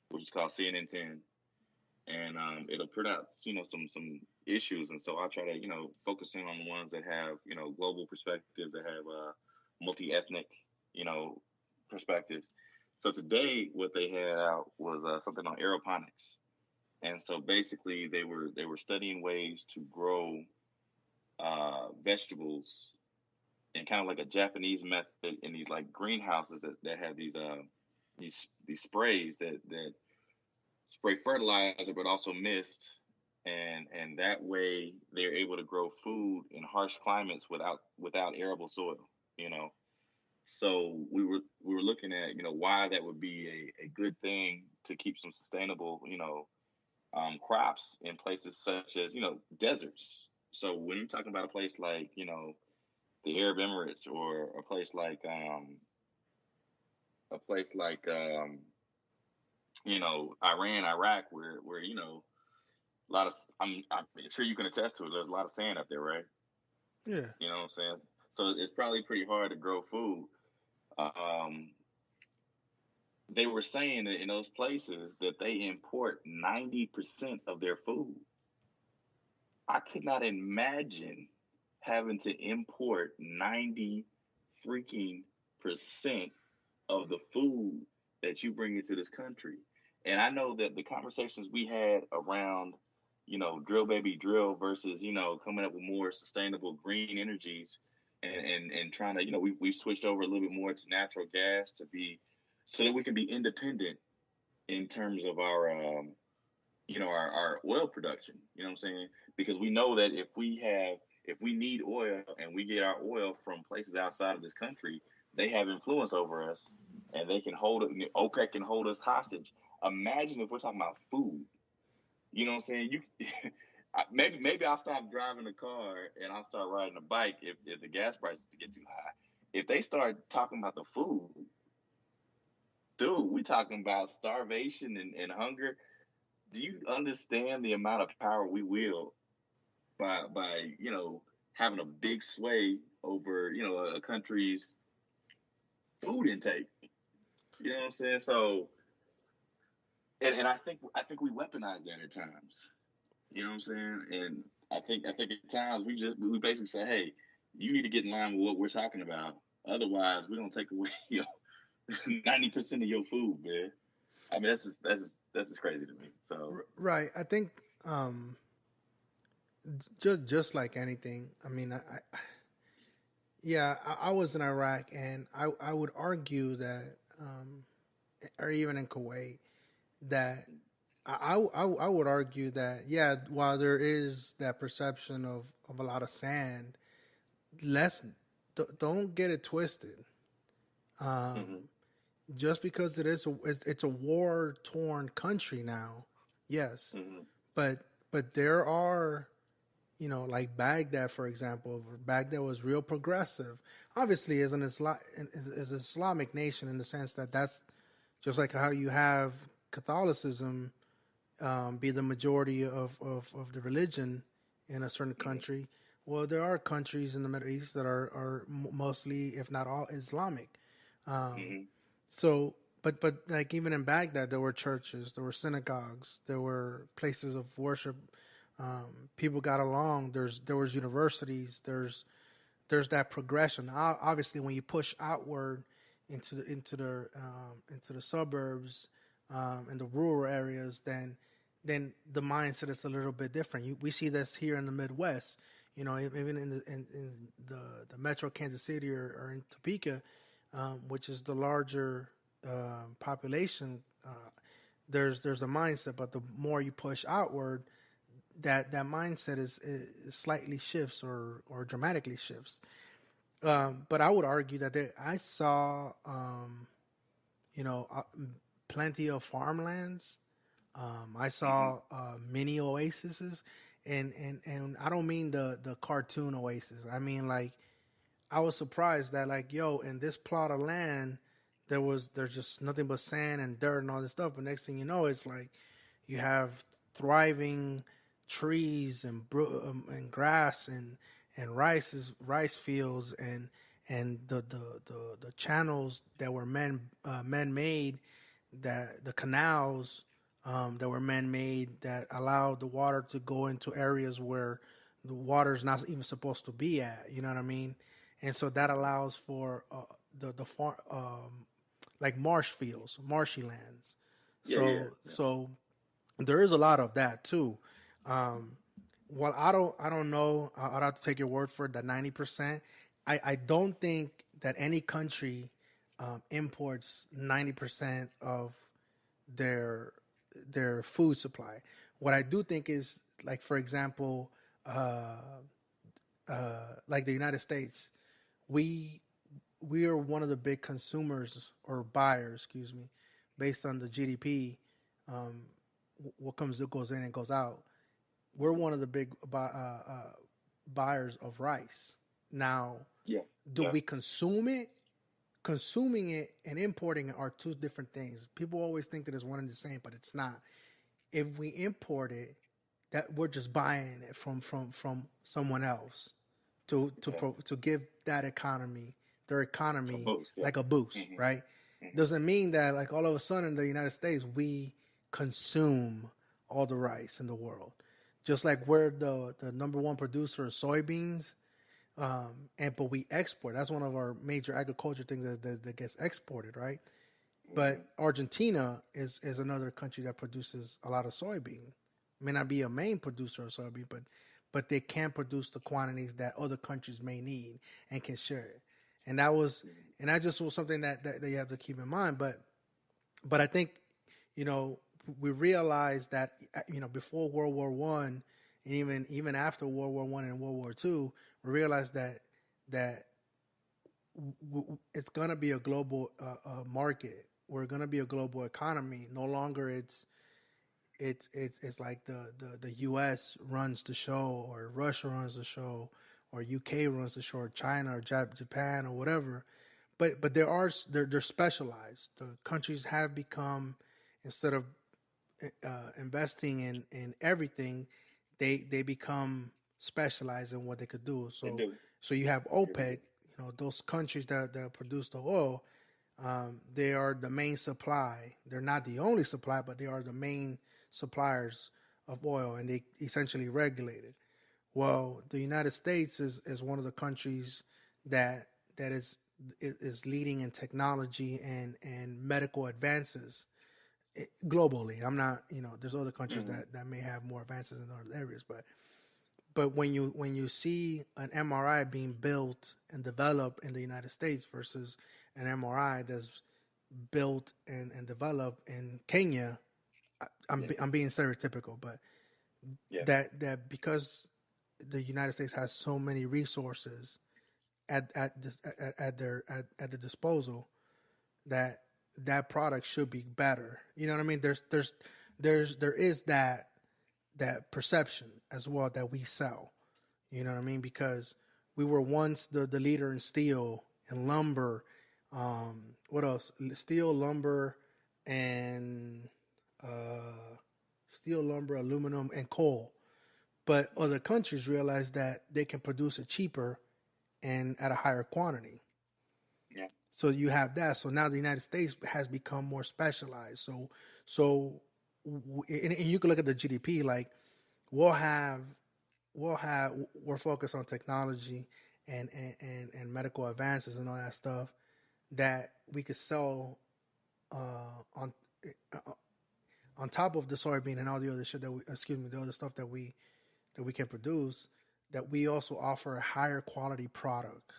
which is called CNN 10, and it'll put out some issues. And so I try to focus in on the ones that have global perspective, that have multi-ethnic perspectives. So today what they had out was something on aeroponics. And so basically they were studying ways to grow vegetables in kind of like a Japanese method in these like greenhouses that have these sprays that spray fertilizer but also mist, and that way they're able to grow food in harsh climates without arable soil. So we were looking at why that would be a good thing to keep some sustainable crops in places such as deserts. So when you're talking about a place like the Arab Emirates or a place like Iran, Iraq, where a lot of I'm sure you can attest to it. There's a lot of sand up there, right? Yeah. You know what I'm saying? So it's probably pretty hard to grow food. They were saying that in those places that they import 90% of their food. I could not imagine having to import 90 freaking percent of the food that you bring into this country. And I know that the conversations we had around, drill baby drill versus, coming up with more sustainable green energies and trying to, we've switched over a little bit more to natural gas so that we can be independent in terms of our oil production. You know what I'm saying? Because we know that if we need oil and we get our oil from places outside of this country, they have influence over us and they can hold it. OPEC can hold us hostage. Imagine if we're talking about food. You know what I'm saying? Maybe I'll stop driving the car and I'll start riding a bike if the gas prices get too high. If they start talking about the food, dude, we talking about starvation and hunger. Do you understand the amount of power we wield by having a big sway over a country's food intake? You know what I'm saying? So, and I think we weaponize that at times. You know what I'm saying? And I think at times we basically say, hey, you need to get in line with what we're talking about. Otherwise, we're gonna take away 90% of your food, man. I mean, that's just crazy to me. So Right. I think just like anything. I mean, I was in Iraq, and I would argue that, or even in Kuwait, that I would argue that while there is that perception of a lot of sand, don't get it twisted. Just because it's a war torn country now, yes, but but there are, like Baghdad, for example. Baghdad was real progressive. Obviously, as is an Islamic nation in the sense that that's just like how you have Catholicism be the majority of the religion in a certain country. Well, there are countries in the Middle East that are mostly, if not all, Islamic. So, but like even in Baghdad, there were churches, there were synagogues, there were places of worship. People got along. There was universities. There's that progression. Obviously, when you push outward into the suburbs and the rural areas, then the mindset is a little bit different. We see this here in the Midwest. Even in the Metro Kansas City or in Topeka, which is the larger population. There's a mindset, but the more you push outward, that mindset is slightly shifts or dramatically shifts. But I would argue that I saw, plenty of farmlands. I saw mini oases, and I don't mean the cartoon oasis. I mean, like, I was surprised that, like, in this plot of land, there's just nothing but sand and dirt and all this stuff. But next thing you know, it's like you have thriving trees and grass and rice fields and the channels that were man made, that the canals that were man made that allowed the water to go into areas where the water is not even supposed to be at. You know what I mean? And so that allows for the farm, like marsh fields, marshy lands. So there is a lot of that too. Well, I don't know. I'd have to take your word for it. That 90%. I don't think that any country imports 90% of their food supply. What I do think is, like, for example, like the United States, we are one of the big consumers or buyers, excuse me, based on the GDP. What goes in and goes out. We're one of the big buyers of rice. Now, do we consume it? Consuming it and importing it are two different things. People always think that it's one and the same, but it's not. If we import it, that we're just buying it from someone else to give that economy, their economy, like a boost, right? Doesn't mean that, like, all of a sudden in the United States we consume all the rice in the world. Just like we're the number one producer of soybeans, but we export. That's one of our major agriculture things that gets exported, right? But Argentina is another country that produces a lot of soybean. May not be a main producer of soybean, but they can produce the quantities that other countries may need and can share it. And that just was something that you have to keep in mind. But I think, we realized that, before World War One, and even after World War One and World War Two, we realized that it's gonna be a global market. We're gonna be a global economy. No longer it's like the U.S. runs the show, or Russia runs the show, or UK runs the show, or China or Japan or whatever. But they're specialized. The countries have become, instead of investing in everything, they become specialized in what they could do. So you have OPEC, those countries that produce the oil. They are the main supply. They're not the only supply, but they are the main suppliers of oil, and they essentially regulate it. Well, the United States is one of the countries that is leading in technology and medical advances globally. I'm not, there's other countries that may have more advances in other areas, but when you see an MRI being built and developed in the United States versus an MRI that's built and developed in Kenya, I'm being stereotypical, but that because the United States has so many resources at the disposal, that product should be better. You know what I mean? There is that that perception as well that we sell. You know what I mean? Because we were once the leader in steel and lumber. What else? Steel, lumber, and steel, lumber, aluminum, and coal. But other countries realize that they can produce it cheaper and at a higher quantity. Yeah. So you have that. So now the United States has become more specialized. So, and you can look at the GDP. Like we'll have we're focused on technology and medical advances and all that stuff that we could sell on on top of the soybean and all the other shit that the other stuff that we can produce, that we also offer a higher quality product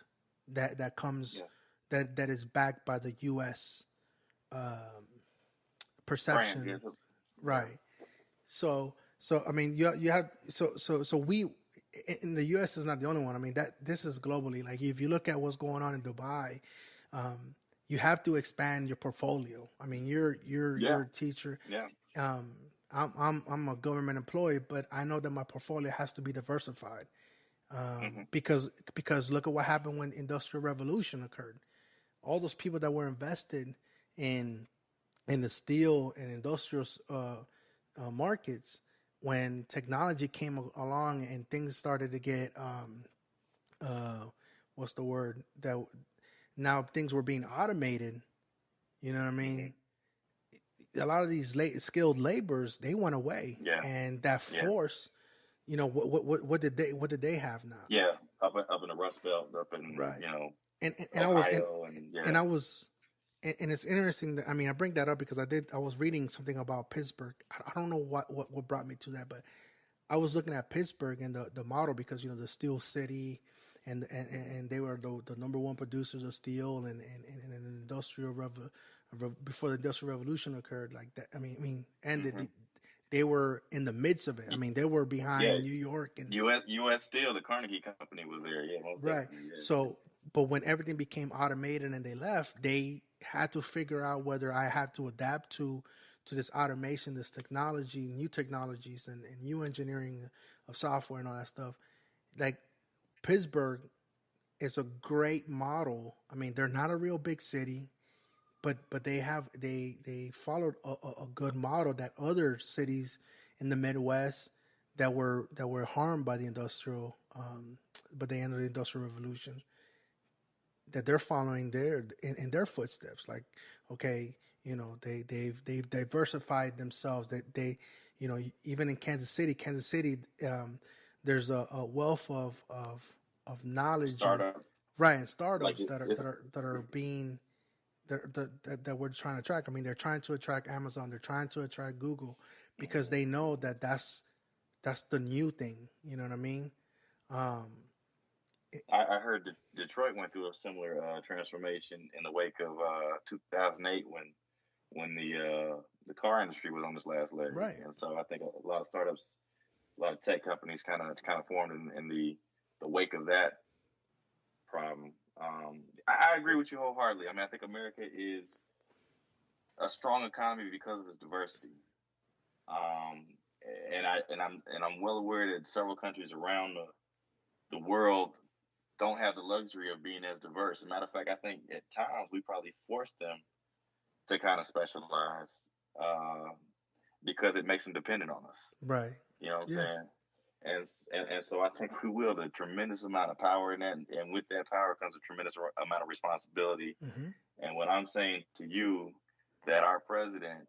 that comes that is backed by the U.S. Perception, Brand, right? So I mean you have so we in the U.S. is not the only one. I mean that this is globally. Like if you look at what's going on in Dubai, you have to expand your portfolio. I mean you're a teacher. Yeah. I'm a government employee, but I know that my portfolio has to be diversified because look at what happened when Industrial Revolution occurred. All those people that were invested in the steel and industrial markets, when technology came along and things started to get what's the word, that now things were being automated. You know what I mean? A lot of these skilled laborers, they went away, and that force, you know, what did they have now? Yeah, up in the Rust Belt, up in right. you know, and Ohio, and it's interesting that, I mean, I bring that up because I was reading something about Pittsburgh. I don't know what brought me to that, but I was looking at Pittsburgh and the model because, you know, the steel city, and they were the number one producers of steel and industrial before the Industrial Revolution occurred, like that. I mean, and they were in the midst of it. I mean, they were behind New York and U.S. Steel, the Carnegie Company was there. Yeah, right. So, but when everything became automated and they left, they had to figure out whether I had to adapt to this automation, this technology, new technologies, and new engineering of software and all that stuff. Like Pittsburgh is a great model. I mean, they're not a real big city, but they followed a good model that other cities in the Midwest that were harmed by the industrial, by the end of the Industrial Revolution, that they're following in their footsteps. Like, okay, you know, they've diversified themselves. That they, you know, even in Kansas City, there's a wealth of knowledge, and startups that are being that we're trying to attract. I mean, they're trying to attract Amazon. They're trying to attract Google because they know that that's the new thing. You know what I mean? I heard Detroit went through a similar transformation in the wake of 2008 when the car industry was on its last leg. Right. And so I think a lot of startups, a lot of tech companies kind of formed in the wake of that problem. I agree with you wholeheartedly. I mean, I think America is a strong economy because of its diversity. And I'm well aware that several countries around the world don't have the luxury of being as diverse. As a matter of fact, I think at times we probably force them to kind of specialize because it makes them dependent on us. Right. You know what I'm saying? And so I think we wield a tremendous amount of power in that, and with that power comes a tremendous amount of responsibility. Mm-hmm. And when I'm saying to you that our president,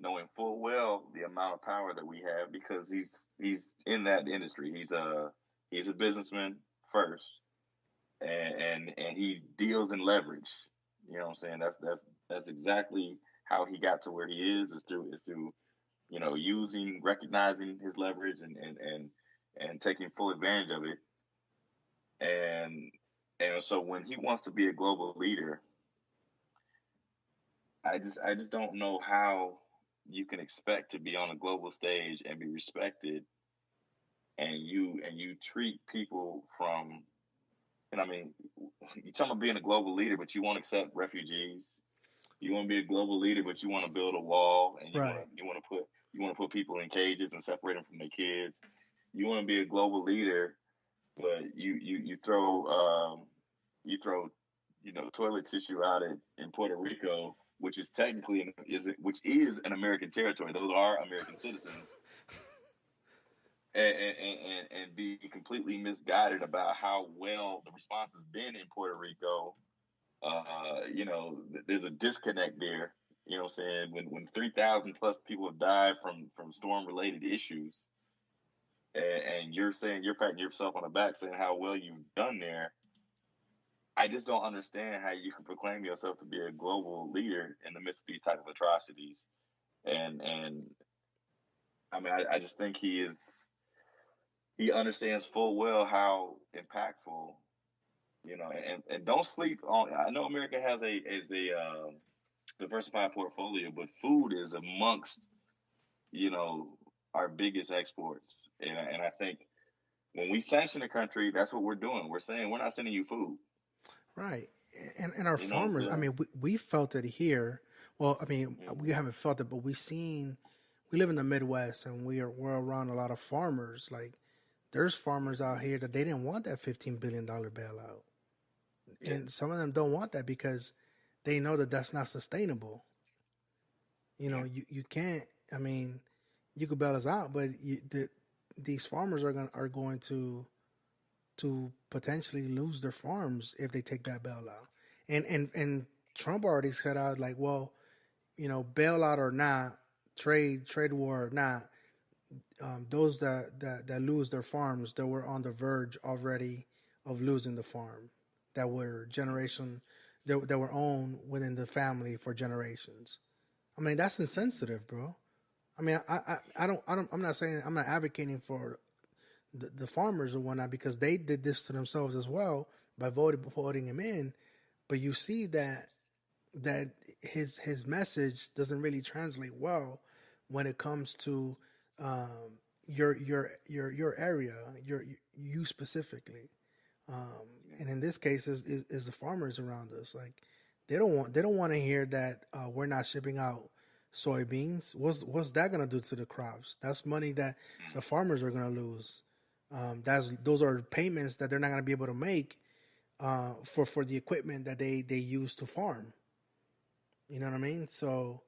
knowing full well the amount of power that we have, because he's in that industry, he's a businessman first, and he deals in leverage. You know what I'm saying? That's exactly how he got to where he is through you know, recognizing his leverage and taking full advantage of it. And so when he wants to be a global leader, I just don't know how you can expect to be on a global stage and be respected, and you treat people from, and I mean, you're talking about being a global leader, but you won't accept refugees. You want to be a global leader, but you want to build a wall, and you want to You want to put people in cages and separate them from their kids. You want to be a global leader, but you throw toilet tissue out in Puerto Rico, which is technically which is an American territory. Those are American citizens, and be completely misguided about how well the response has been in Puerto Rico. There's a disconnect there. You know what I'm saying? When 3,000 plus people have died from storm related issues, and you're patting yourself on the back saying how well you've done there. I just don't understand how you can proclaim yourself to be a global leader in the midst of these type of atrocities. And I mean, I just think he understands full well how impactful, and don't sleep on. I know America has a diversified portfolio, but food is amongst our biggest exports, and I think when we sanction a country, that's what we're doing. We're saying we're not sending you food. Right. And our You know what I'm farmers, I saying? mean, we felt it here. Well, I mean, we haven't felt it, but we live in the Midwest and we're around a lot of farmers. Like, there's farmers out here that they didn't want that $15 billion bailout. Yeah. And some of them don't want that because they know that that's not sustainable. You can't, I mean, you could bail us out, but these farmers are going to potentially lose their farms if they take that bailout. And Trump already said out like, well, bailout or not, trade war or not, those that lose their farms, that were on the verge already of losing the farm, that were that were owned within the family for generations. I mean, that's insensitive, bro. I mean, I'm not saying, I'm not advocating for the farmers or whatnot, because they did this to themselves as well by voting him in. But you see that his message doesn't really translate well when it comes to your area, you specifically, and in this case is the farmers around us. Like, they don't want to hear that we're not shipping out soybeans. What's that gonna do to the crops? That's money that the farmers are gonna lose. Those are payments that they're not gonna be able to make for the equipment that they use to farm. You know what I mean? So,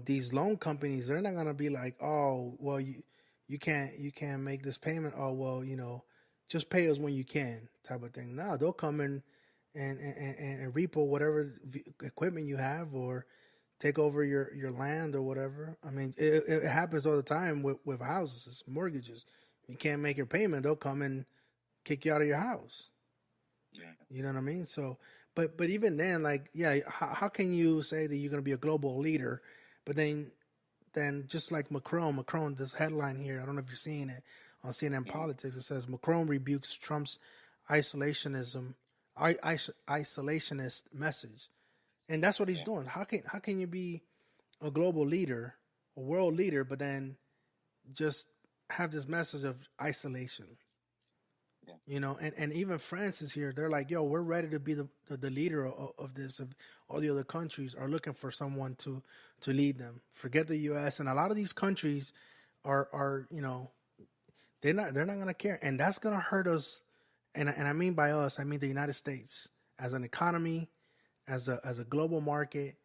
these loan companies, they're not gonna be like, oh, well, you can't make this payment. Oh, well, just pay us when you can, type of thing. No, they'll come in and repo whatever equipment you have, or take over your land or whatever. I mean, it happens all the time with houses, mortgages. You can't make your payment, they'll come and kick you out of your house. Yeah. You know what I mean? So, but even then, like, yeah, how can you say that you're going to be a global leader, but then just like Macron, this headline here, I don't know if you're seeing it on CNN Politics. It says Macron rebukes Trump's isolationist message, and that's what he's doing. How can you be a global leader, a world leader, but then just have this message of isolation? Yeah. And even France is here. They're like, yo, we're ready to be the leader of this. If all the other countries are looking for someone to lead them, forget the U.S. And a lot of these countries are they're not gonna care, and that's gonna hurt us. And I mean by us, I mean the United States as an economy, as a global market,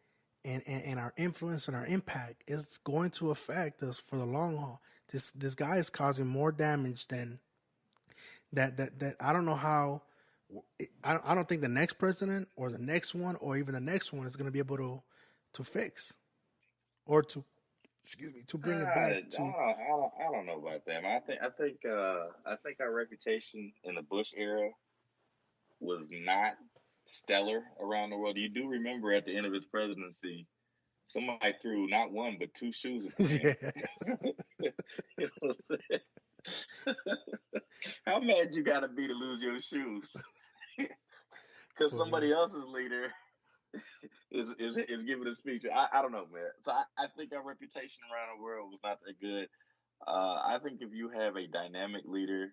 and our influence and our impact is going to affect us for the long haul. This guy is causing more damage than that I don't know how. I don't think the next president or the next one or even the next one is going to be able to fix, or to bring it back to. I don't know about that. I think our reputation in the Bush era was not stellar around the world. You do remember at the end of his presidency, somebody threw not one but two shoes at the man. Yeah. You know what I'm saying? How mad you gotta be to lose your shoes? Because somebody else's leader is giving a speech. I don't know, man. So I think our reputation around the world was not that good. I think if you have a dynamic leader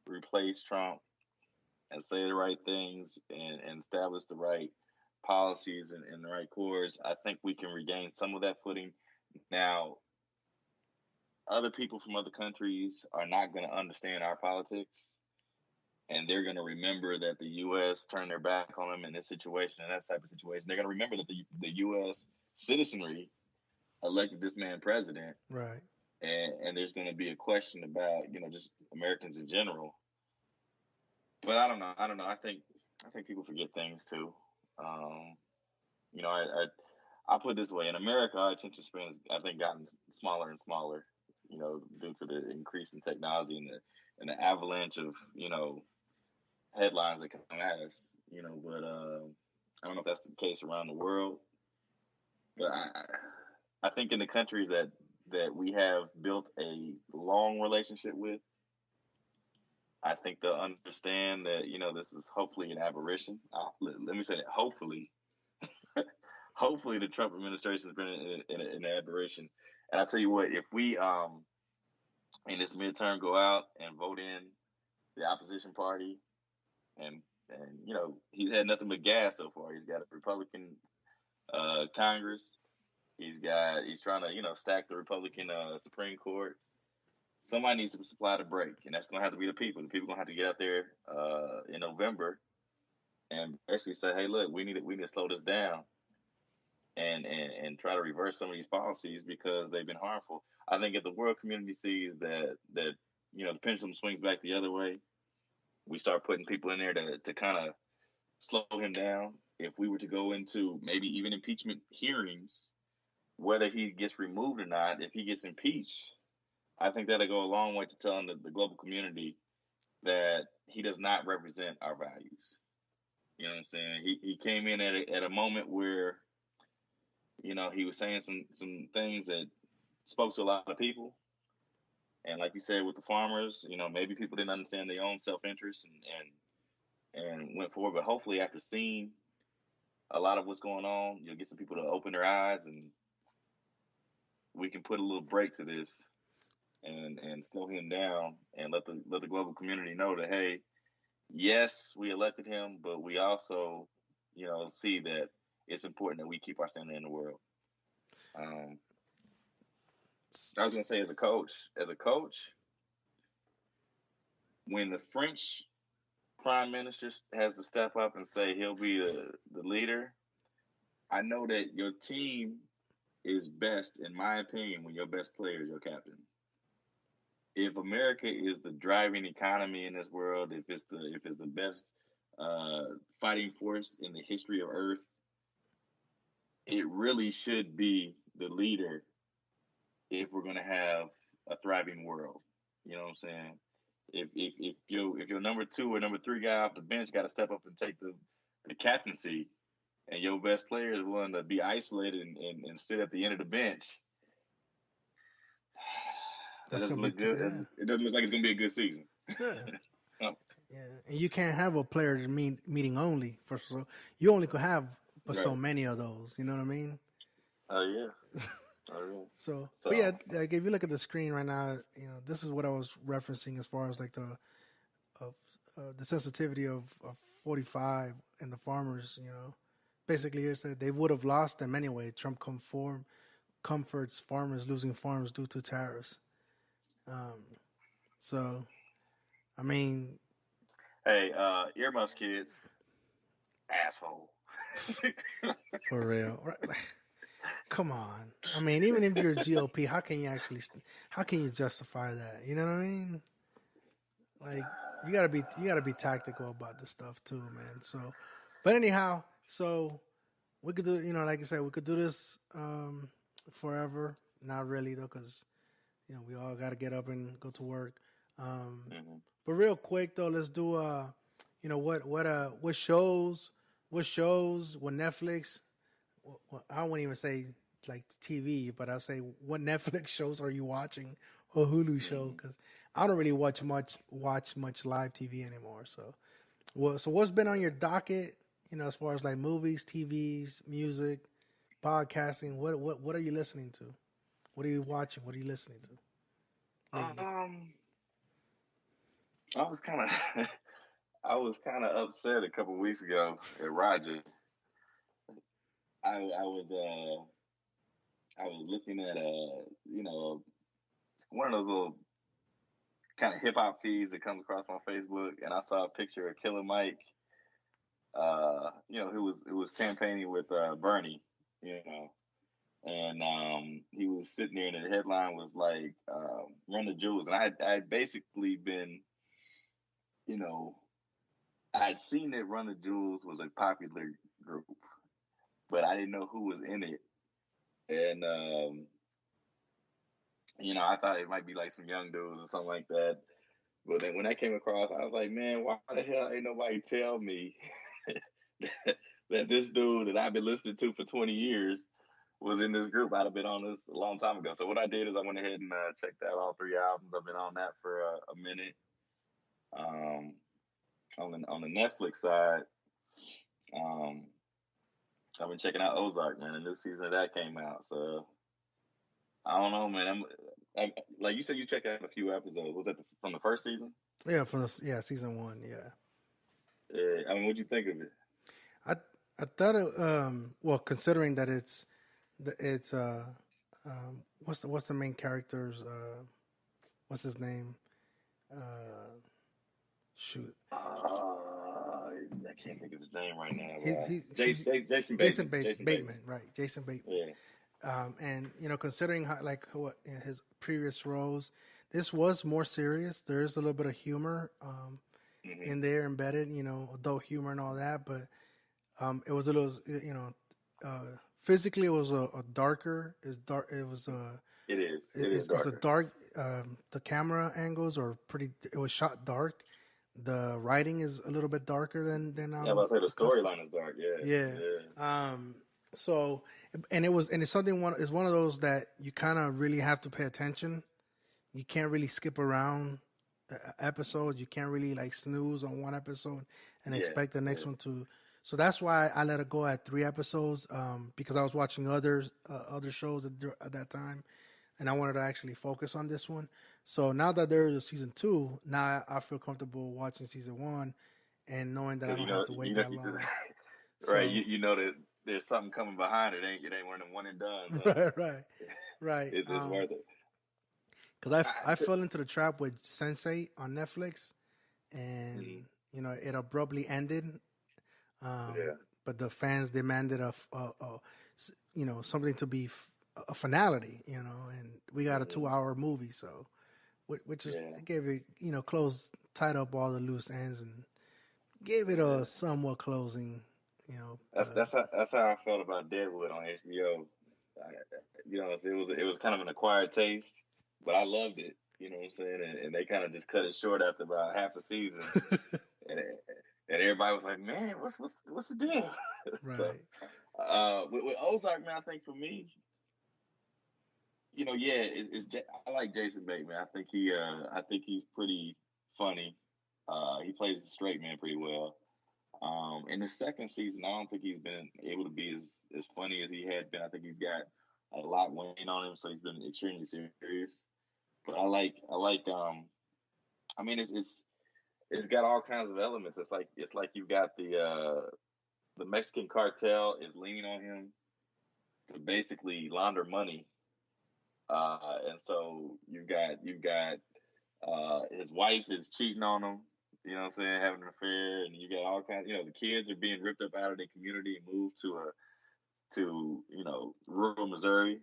replace Trump and say the right things and establish the right policies and the right course, I think we can regain some of that footing. Now, other people from other countries are not going to understand our politics, and they're going to remember that the U.S. turned their back on them in this situation and that type of situation. They're going to remember that the U.S. citizenry elected this man president, Right. and there's going to be a question about just Americans in general. But I don't know. I think people forget things too. I put it this way: in America, our attention span has, I think, gotten smaller and smaller. Due to the increase in technology and the avalanche of headlines that come at us. But I don't know if that's the case around the world. But I think in the countries that we have built a long relationship with, I think they'll understand that this is hopefully an aberration. Let me say that hopefully. Hopefully the Trump administration has been an aberration. And I tell you what, if we in this midterm go out and vote in the opposition party, and he's had nothing but gas so far. He's got a Republican Congress. He's trying to stack the Republican Supreme Court. Somebody needs to supply the brake, and that's going to have to be the people. The people are going to have to get out there in November and basically say, "Hey, look, we need to slow this down and try to reverse some of these policies because they've been harmful." I think if the world community sees that the pendulum swings back the other way, we start putting people in there to kind of slow him down. If we were to go into maybe even impeachment hearings, whether he gets removed or not, if he gets impeached, I think that'll go a long way to telling the global community that he does not represent our values. You know what I'm saying? He came in at a moment where, he was saying some things that spoke to a lot of people. And like you said, with the farmers, maybe people didn't understand their own self-interest and went forward. But hopefully after seeing a lot of what's going on, you'll get some people to open their eyes and we can put a little break to this and slow him down and let the global community know that, hey, yes, we elected him, but we also, see that it's important that we keep our standard in the world. I was going to say, as a coach, when the French prime minister has to step up and say he'll be the leader, I know that your team is best, in my opinion, when your best player is your captain. If America is the driving economy in this world, if it's the best fighting force in the history of Earth, it really should be the leader if we're going to have a thriving world. You know what I'm saying? If your number 2 or number 3 guy off the bench got to step up and take the captaincy, and your best player is willing to be isolated and sit at the end of the bench, that doesn't look good. Yeah. It doesn't look like it's going to be a good season. Yeah. Yeah, and you can't have a player meeting only. So you only could have but so many of those. You know what I mean? Oh yeah. So, but yeah, like if you look at the screen right now, this is what I was referencing as far as like the sensitivity of 45 and the farmers. Basically here said they would have lost them anyway. Trump comforts farmers losing farms due to tariffs. So, I mean, hey, earmuffs kids, asshole. For real. Come on. I mean, even if you're GOP, how can you justify that? You know what I mean? Like, you gotta be tactical about this stuff too, man. So, but anyhow, so we could do, like I said, we could do this forever. Not really though, because we all got to get up and go to work. But real quick though, let's do what shows, what Netflix. Well, I won't even say like TV, but I'll say what Netflix shows are you watching or Hulu show, because I don't really watch much live TV anymore. So what's been on your docket? As far as like movies, TVs, music, podcasting. What are you listening to? What are you watching? What are you listening to? I was kind of upset a couple weeks ago at Roger. I was looking at a one of those little kind of hip hop feeds that comes across my Facebook, and I saw a picture of Killer Mike. Who was campaigning with Bernie, and he was sitting there, and the headline was like "Run the Jewels," and I had basically been, I'd seen that Run the Jewels was a popular group, but I didn't know who was in it, and I thought it might be like some young dudes or something like that. But then when I came across, I was like, man, why the hell ain't nobody tell me that this dude that I've been listening to for 20 years was in this group? I'd have been on this a long time ago. So what I did is I went ahead and checked out all 3 albums. I've been on that for a minute. On the Netflix side, I've been checking out Ozark, man. The new season of that came out. So I don't know, man. I'm like you said, you checked out a few episodes. Was that from the first season? Yeah, from season 1. Yeah. Yeah. I mean, what'd you think of it? I thought it. Considering that it's what's the main character's what's his name? Shoot. I can't think of his name right now. Jason Bateman. Bateman, right? Jason Bateman. Yeah. And considering how what in his previous roles, this was more serious. There is a little bit of humor in there embedded, adult humor and all that, but it was a little, physically it was a darker. It's dark. It was It is. It's a dark. The camera angles are pretty. It was shot dark. The writing is a little bit darker than. Yeah, but I say the storyline is dark. Yeah. Yeah. So, and it's something. It's one of those that you kind of really have to pay attention. You can't really skip around episodes. You can't really like snooze on one episode and expect the next one to. So that's why I let it go at 3 episodes because I was watching other shows at that time, and I wanted to actually focus on this one. So now that there is a season 2, now I feel comfortable watching season 1 and knowing that I don't have to wait that long. Right, you know that there's something coming behind it. Ain't one of them one and done. So. Right. It's worth it. Because I fell into the trap with Sense8 on Netflix, and it abruptly ended. But the fans demanded something to be a finality, and we got a 2-hour movie, so which is it gave it tied up all the loose ends and gave it a somewhat closing. That's how I felt about Deadwood on HBO. It was kind of an acquired taste, but I loved it. You know what I'm saying? And they kind of just cut it short after about half a season. And everybody was like, "Man, what's the deal?" Right. So, with Ozark, man, I think for me, I like Jason Bateman. I think he's pretty funny. He plays the straight man pretty well. In the second season, I don't think he's been able to be as funny as he had been. I think he's got a lot weighing on him, so he's been extremely serious. But I like. I mean, it's got all kinds of elements. It's like you've got the Mexican cartel is leaning on him to basically launder money, and so you've got his wife is cheating on him. You know what I'm saying, having an affair, and you got all kinds. The kids are being ripped up out of their community and moved to rural Missouri,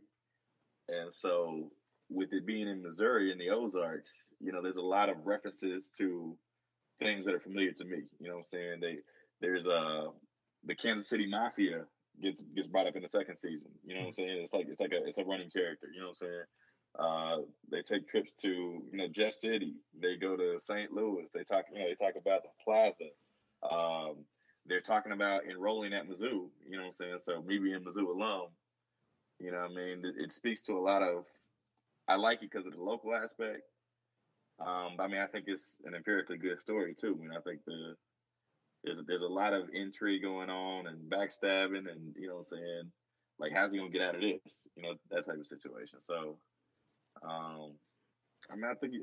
and so with it being in Missouri in the Ozarks, there's a lot of references to things that are familiar to me. You know what I'm saying? There's the Kansas City Mafia gets brought up in the second season. You know what I'm saying? It's a running character. You know what I'm saying? They take trips to Jeff City. They go to St. Louis. They talk about the Plaza. They're talking about enrolling at Mizzou. You know what I'm saying? So me being Mizzou alum, you know what I mean? It speaks to a lot of. I like it because of the local aspect. I mean, I think it's an empirically good story too. I mean, I think there's a lot of intrigue going on and backstabbing, and you know what I'm saying, like how's he gonna get out of this? That type of situation. So, I mean, I think you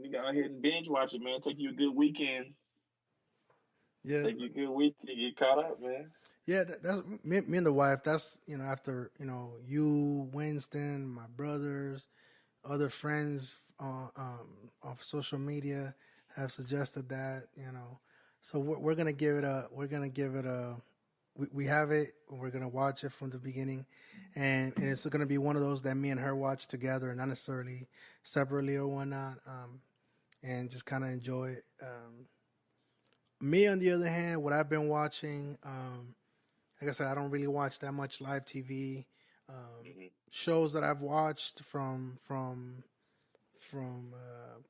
go ahead and binge watch it, man. Take you a good weekend. Yeah, take you a good weekend. Get caught up, man. Yeah, that's me and the wife. That's after you, Winston, my brothers. other friends off social media have suggested that, so we're gonna give it a we have it. We're gonna watch it from the beginning, and it's gonna be one of those that me and her watch together, and not necessarily separately or whatnot, and just kind of enjoy it. Me, on the other hand, what I've been watching, like I said, I don't really watch that much live TV. Shows that I've watched from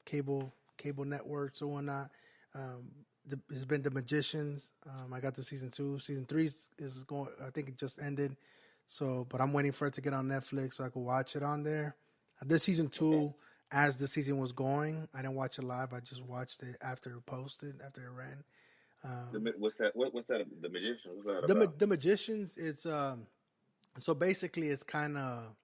cable networks or whatnot. It's been The Magicians. I got to season 2. Season 3 is going. I think it just ended. So, but I'm waiting for it to get on Netflix so I could watch it on there. I did season 2 as the season was going. I didn't watch it live. I just watched it after it posted, after it ran. What's that? What's that? The Magician? What's that about? The Magicians. It's so basically it's kind of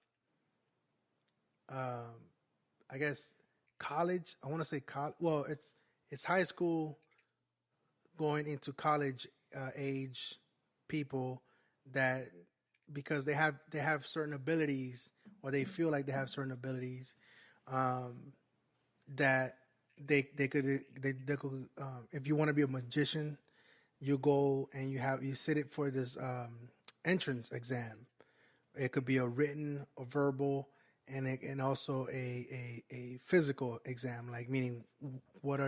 I guess college. I want to say college. Well, it's high school going into college age people that because they have certain abilities or they feel like they have certain abilities that they could if you want to be a magician, you go and you sit it for this entrance exam. It could be a written, a verbal, and also a physical exam, like meaning what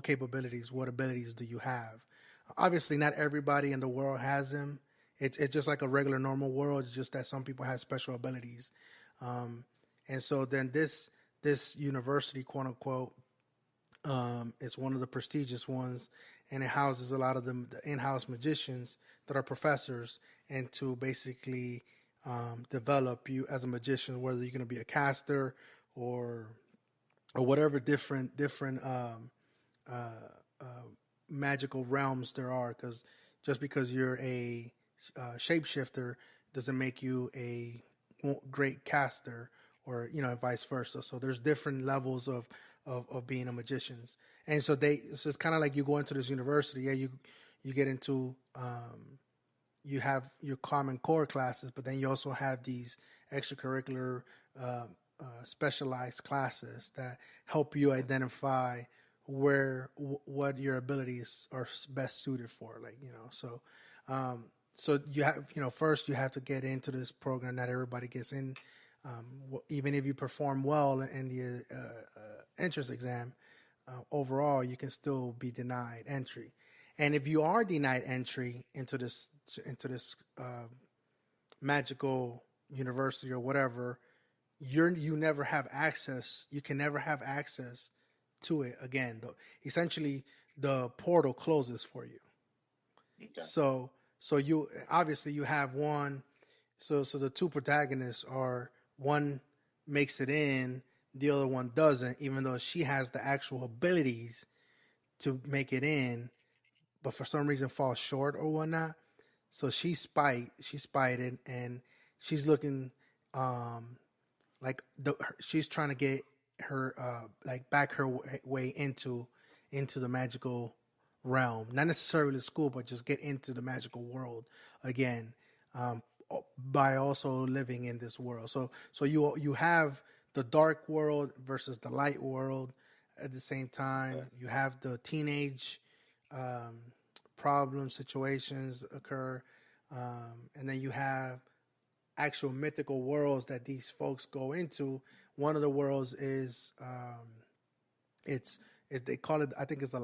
capabilities, what abilities do you have? Obviously, not everybody in the world has them. It's just like a regular normal world. It's just that some people have special abilities, and so then this university, quote unquote, it's one of the prestigious ones, and it houses a lot of the in-house magicians that are professors, and to basically develop you as a magician, whether you're going to be a caster or whatever different magical realms there are. Because just because you're a shapeshifter doesn't make you a great caster, or vice versa. So there's different levels of being a magician, and so it's kind of like you go into this university. Yeah, you get into you have your common core classes, but then you also have these extracurricular specialized classes that help you identify what your abilities are best suited for. So you have first you have to get into this program. Not everybody gets in. Even if you perform well in the entrance exam, overall you can still be denied entry. And if you are denied entry into this magical university or whatever, you never have access. You can never have access to it again. Essentially, the portal closes for you. Okay. So you obviously you have one. So the two protagonists are, one makes it in, the other one doesn't, even though she has the actual abilities to make it in, but for some reason falls short or whatnot. So she's spited, and she's looking she's trying to get her back her way into the magical realm, not necessarily school, but just get into the magical world again, by also living in this world. So you have the dark world versus the light world at the same time. Right. You have the teenage problem situations occur, and then you have actual mythical worlds that these folks go into. One of the worlds is they call it, I think it's the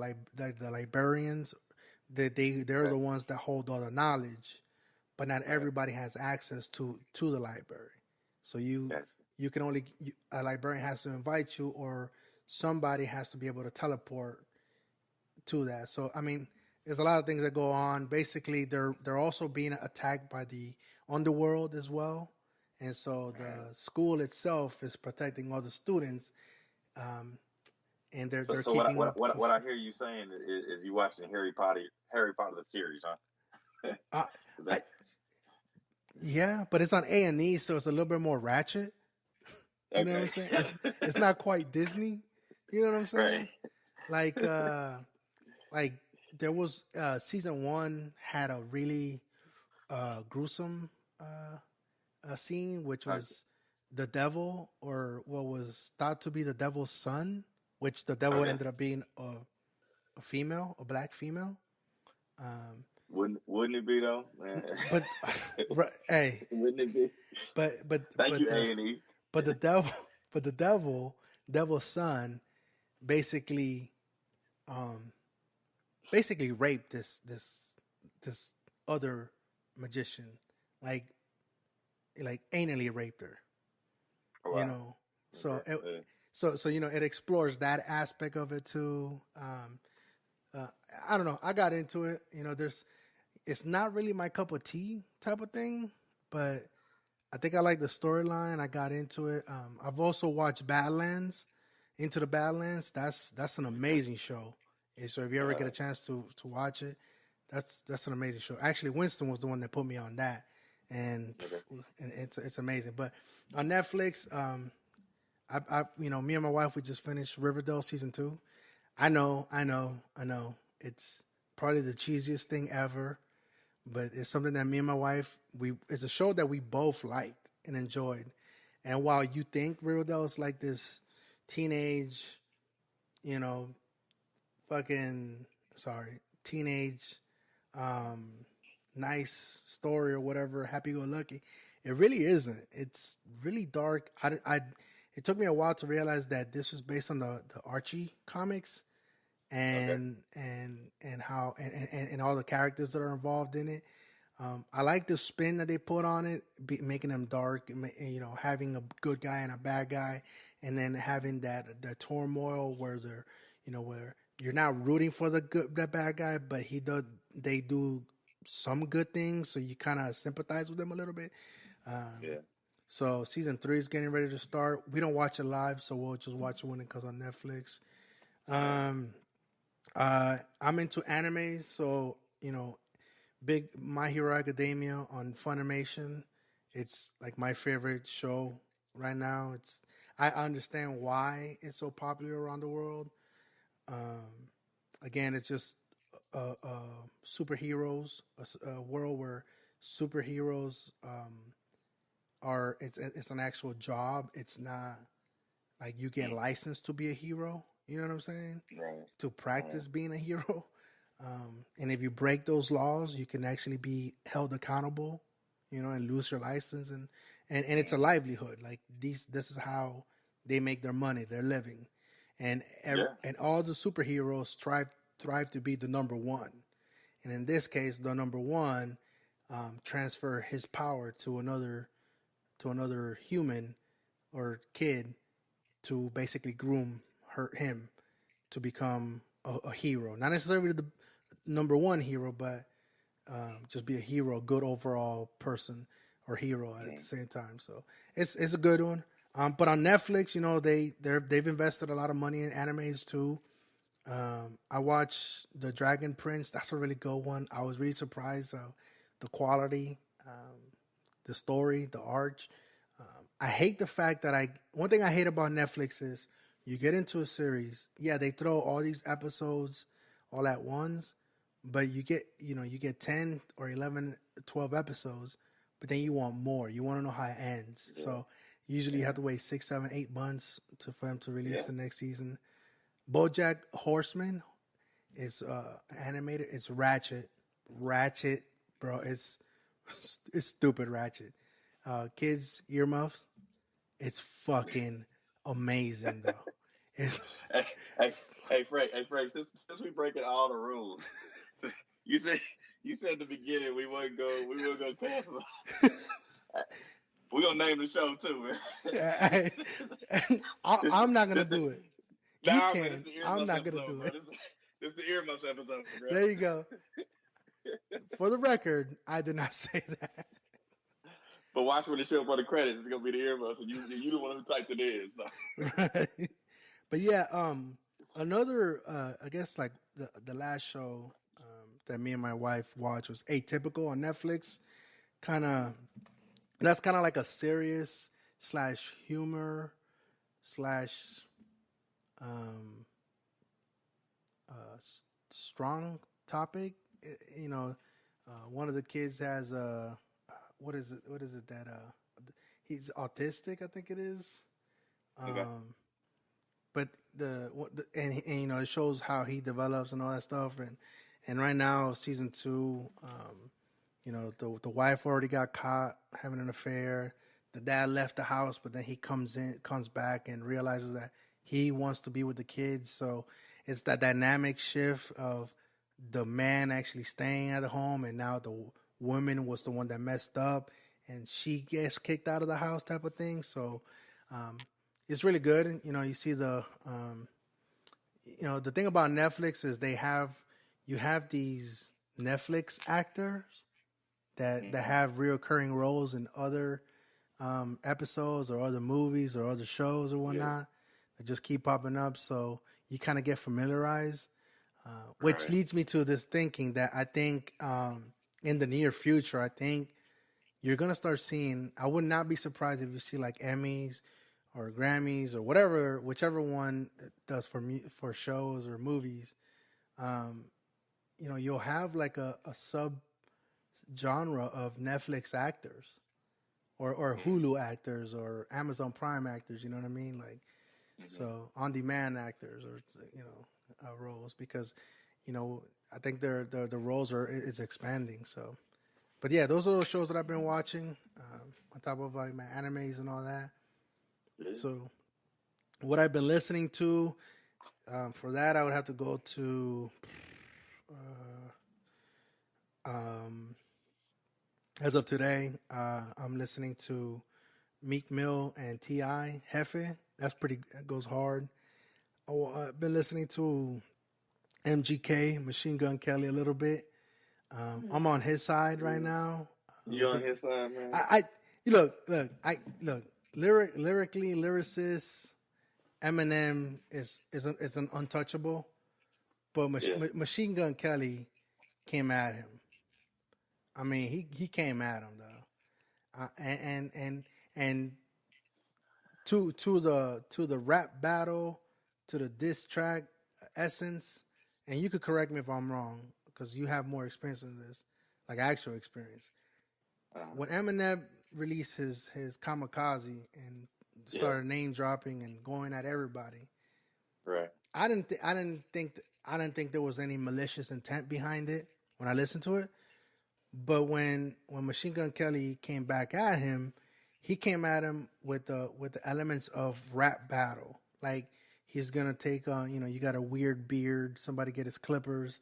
librarians. They're the ones that hold all the knowledge, but not everybody has access to the library. So you can only, a librarian has to invite you, or somebody has to be able to teleport to that. So I mean, there's a lot of things that go on. Basically, they're also being attacked by the underworld as well, and so the school itself is protecting all the students. And they're keeping what I hear you saying is you watching Harry Potter the series, huh? Yeah, but it's on A&E, so it's a little bit more ratchet. You know what I'm saying? It's not quite Disney. You know what I'm saying? Right. Like there was season 1 had a really gruesome scene, which was the devil, or what was thought to be the devil's son, which the devil Okay. ended up being a female, a black female. Um, Wouldn't it be though, man? but hey, Wouldn't it be? but but Thank but you, the A&E. but the devil, but the devil's son, basically, um, basically raped this other magician, like anally raped her. Oh, You wow. know, so Okay. Yeah. so it explores that aspect of it too. Uh, I don't know. I got into it. It's not really my cup of tea type of thing, but I think I like the storyline. I got into it. I've also watched Badlands, Into the Badlands. That's an amazing show. And so if you ever get a chance to watch it, that's an amazing show. Actually, Winston was the one that put me on that, and, Okay. and it's amazing. But on Netflix, I me and my wife, we just finished Riverdale season 2. I know. It's probably the cheesiest thing ever, but it's something that me and my wife, it's a show that we both liked and enjoyed. And while you think Riverdale is like this teenage, you know, fucking teenage, um, nice story or whatever, happy go lucky, it really isn't. It's really dark. It took me a while to realize that this was based on the Archie comics, Okay. and how and all the characters that are involved in it. I like the spin that they put on it, making them dark, and, having a good guy and a bad guy, and then having that turmoil where where you're not rooting for the bad guy, but they do some good things, so you kind of sympathize with them a little bit. Yeah. So season 3 is getting ready to start. We don't watch it live, so we'll just watch it when it comes on Netflix. I'm into animes, so big My Hero Academia on Funimation. It's like my favorite show right now. I understand why it's so popular around the world. Again, it's just superheroes, a world where superheroes it's an actual job. It's not like you get licensed to be a hero. You know what I'm saying? Right. To practice being a hero. And if you break those laws, you can actually be held accountable, and lose your license. And it's a livelihood. Like this is how they make their money, their living. And Yeah. and all the superheroes thrive to be the number one. And in this case, the number one transfer his power to another human or kid to basically groom him to become a hero. Not necessarily the number one hero, but just be a hero, a good overall person or hero at the same time. So it's a good one. But on Netflix, they've invested a lot of money in animes too. I watched The Dragon Prince. That's a really good one. I was really surprised the quality, the story, the art. I hate the fact that one thing I hate about Netflix is you get into a series. Yeah, they throw all these episodes all at once, but you get 10 or 11, 12 episodes, but then you want more. You want to know how it ends. Yeah. So usually you have to wait 6, 7, 8 months for them to release the next season. BoJack Horseman is animated. It's ratchet, bro. It's stupid ratchet. Kids, earmuffs. It's fucking amazing though. It's Hey, Frank. Hey, Frank. Since we breaking all the rules, you said at the beginning we wouldn't go cancel. We're gonna name the show too, man. I'm not gonna do it. You Nah, can. man, it's the I'm earmuffs not gonna episode, do bro. it. This the earmuffs episode, bro. There you go. For the record, I did not say that. But watch when it show up on the credits. It's gonna be the earmuffs, and you the one who typed it in. So. Right. But yeah, another I guess like the last show that me and my wife watched was Atypical on Netflix. That's kind of like a serious / humor / strong topic. One of the kids has what is it that he's autistic, I think it is. Okay. But and you know, it shows how he develops and all that stuff. And right now, season 2, you know, the wife already got caught having an affair. The dad left the house, but then he comes back and realizes that he wants to be with the kids. So it's that dynamic shift of the man actually staying at the home, and now the woman was the one that messed up, and she gets kicked out of the house, type of thing. So it's really good. You know, you see you know, the thing about Netflix is you have these Netflix actors that have reoccurring roles in other episodes or other movies or other shows or whatnot that just keep popping up. So you kind of get familiarized, which leads me to this thinking that I think in the near future, I think you're going to start seeing, I would not be surprised if you see like Emmys or Grammys or whatever, whichever one it does for shows or movies. You know, you'll have like a sub genre of Netflix actors or Hulu actors or Amazon Prime actors. You know what I mean? Like, so on demand actors or, you know, roles, because, you know, I think the roles is expanding. So, but yeah, those are the shows that I've been watching on top of like my animes and all that. Yeah. So what I've been listening to, for that, I would have to go to, as of today, I'm listening to Meek Mill and T.I. Jefe. That goes hard. Oh, I've been listening to MGK, Machine Gun Kelly, a little bit. I'm on his side right now. You on his side, man? Lyrically, lyricist, Eminem is an untouchable, but Machine Gun Kelly came at him. I mean, he came at him though, and to the rap battle, to the diss track essence, and you could correct me if I'm wrong because you have more experience in this, like actual experience. When Eminem released his Kamikaze and started name dropping and going at everybody, Right. I didn't think there was any malicious intent behind it when I listened to it. But when Machine Gun Kelly came back at him, he came at him with the elements of rap battle. Like he's gonna take on, you know, you got a weird beard, somebody get his clippers.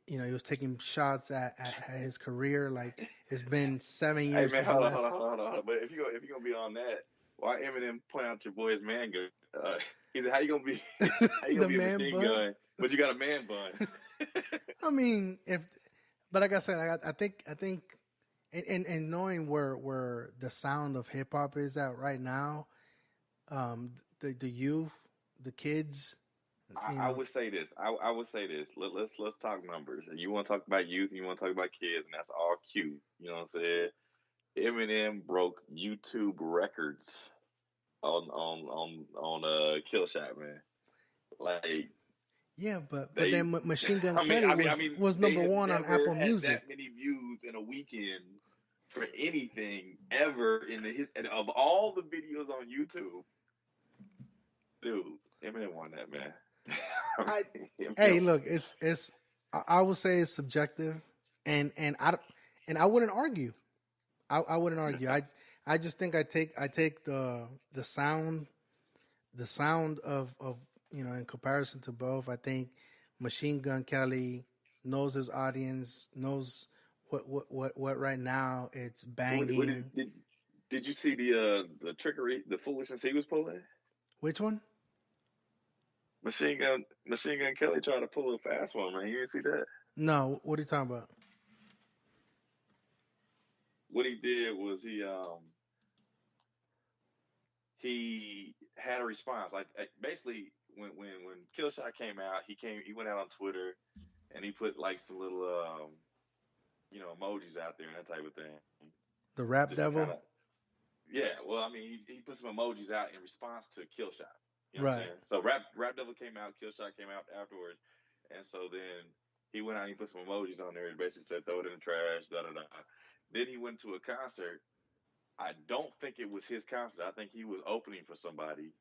You know, he was taking shots at his career. Like it's been 7 years. Hey man, hold on. But if you're gonna be on that, why Eminem point out your boy's man gun? He said, "How you gonna be a machine gun, but you got a man bun?" I mean, but like I said, I think, and knowing where the sound of hip hop is at right now, the youth, the kids. I would say this. I would say this. Let's talk numbers. You want to talk about youth, and you want to talk about kids, and that's all cute. You know what I'm saying? Eminem broke YouTube records on Killshot, man. Like. Yeah, but then Machine Gun Kelly was number one on Apple Music. That many views in a weekend for anything ever in the history of all the videos on YouTube. Dude, Eminem won that, man. Hey, look, it's I would say it's subjective, and I wouldn't argue. I wouldn't argue. I just think I take the sound of you know, in comparison to both. I think Machine Gun Kelly knows his audience, knows what right now it's banging. Did you see the trickery, the foolishness he was pulling? Which one? Machine Gun Kelly tried to pull a fast one, man. You didn't see that? No. What are you talking about? What he did was he had a response. Like basically, when Killshot came out, he went out on Twitter and he put like some little you know, emojis out there and that type of thing. The rap Just devil. Yeah, well, I mean, he put some emojis out in response to Killshot. You know right. What I'm saying? So rap devil came out, Killshot came out afterwards, and so then he went out and he put some emojis on there and basically said throw it in the trash, da da da. Then he went to a concert I don't think it was his concert. I think he was opening for somebody.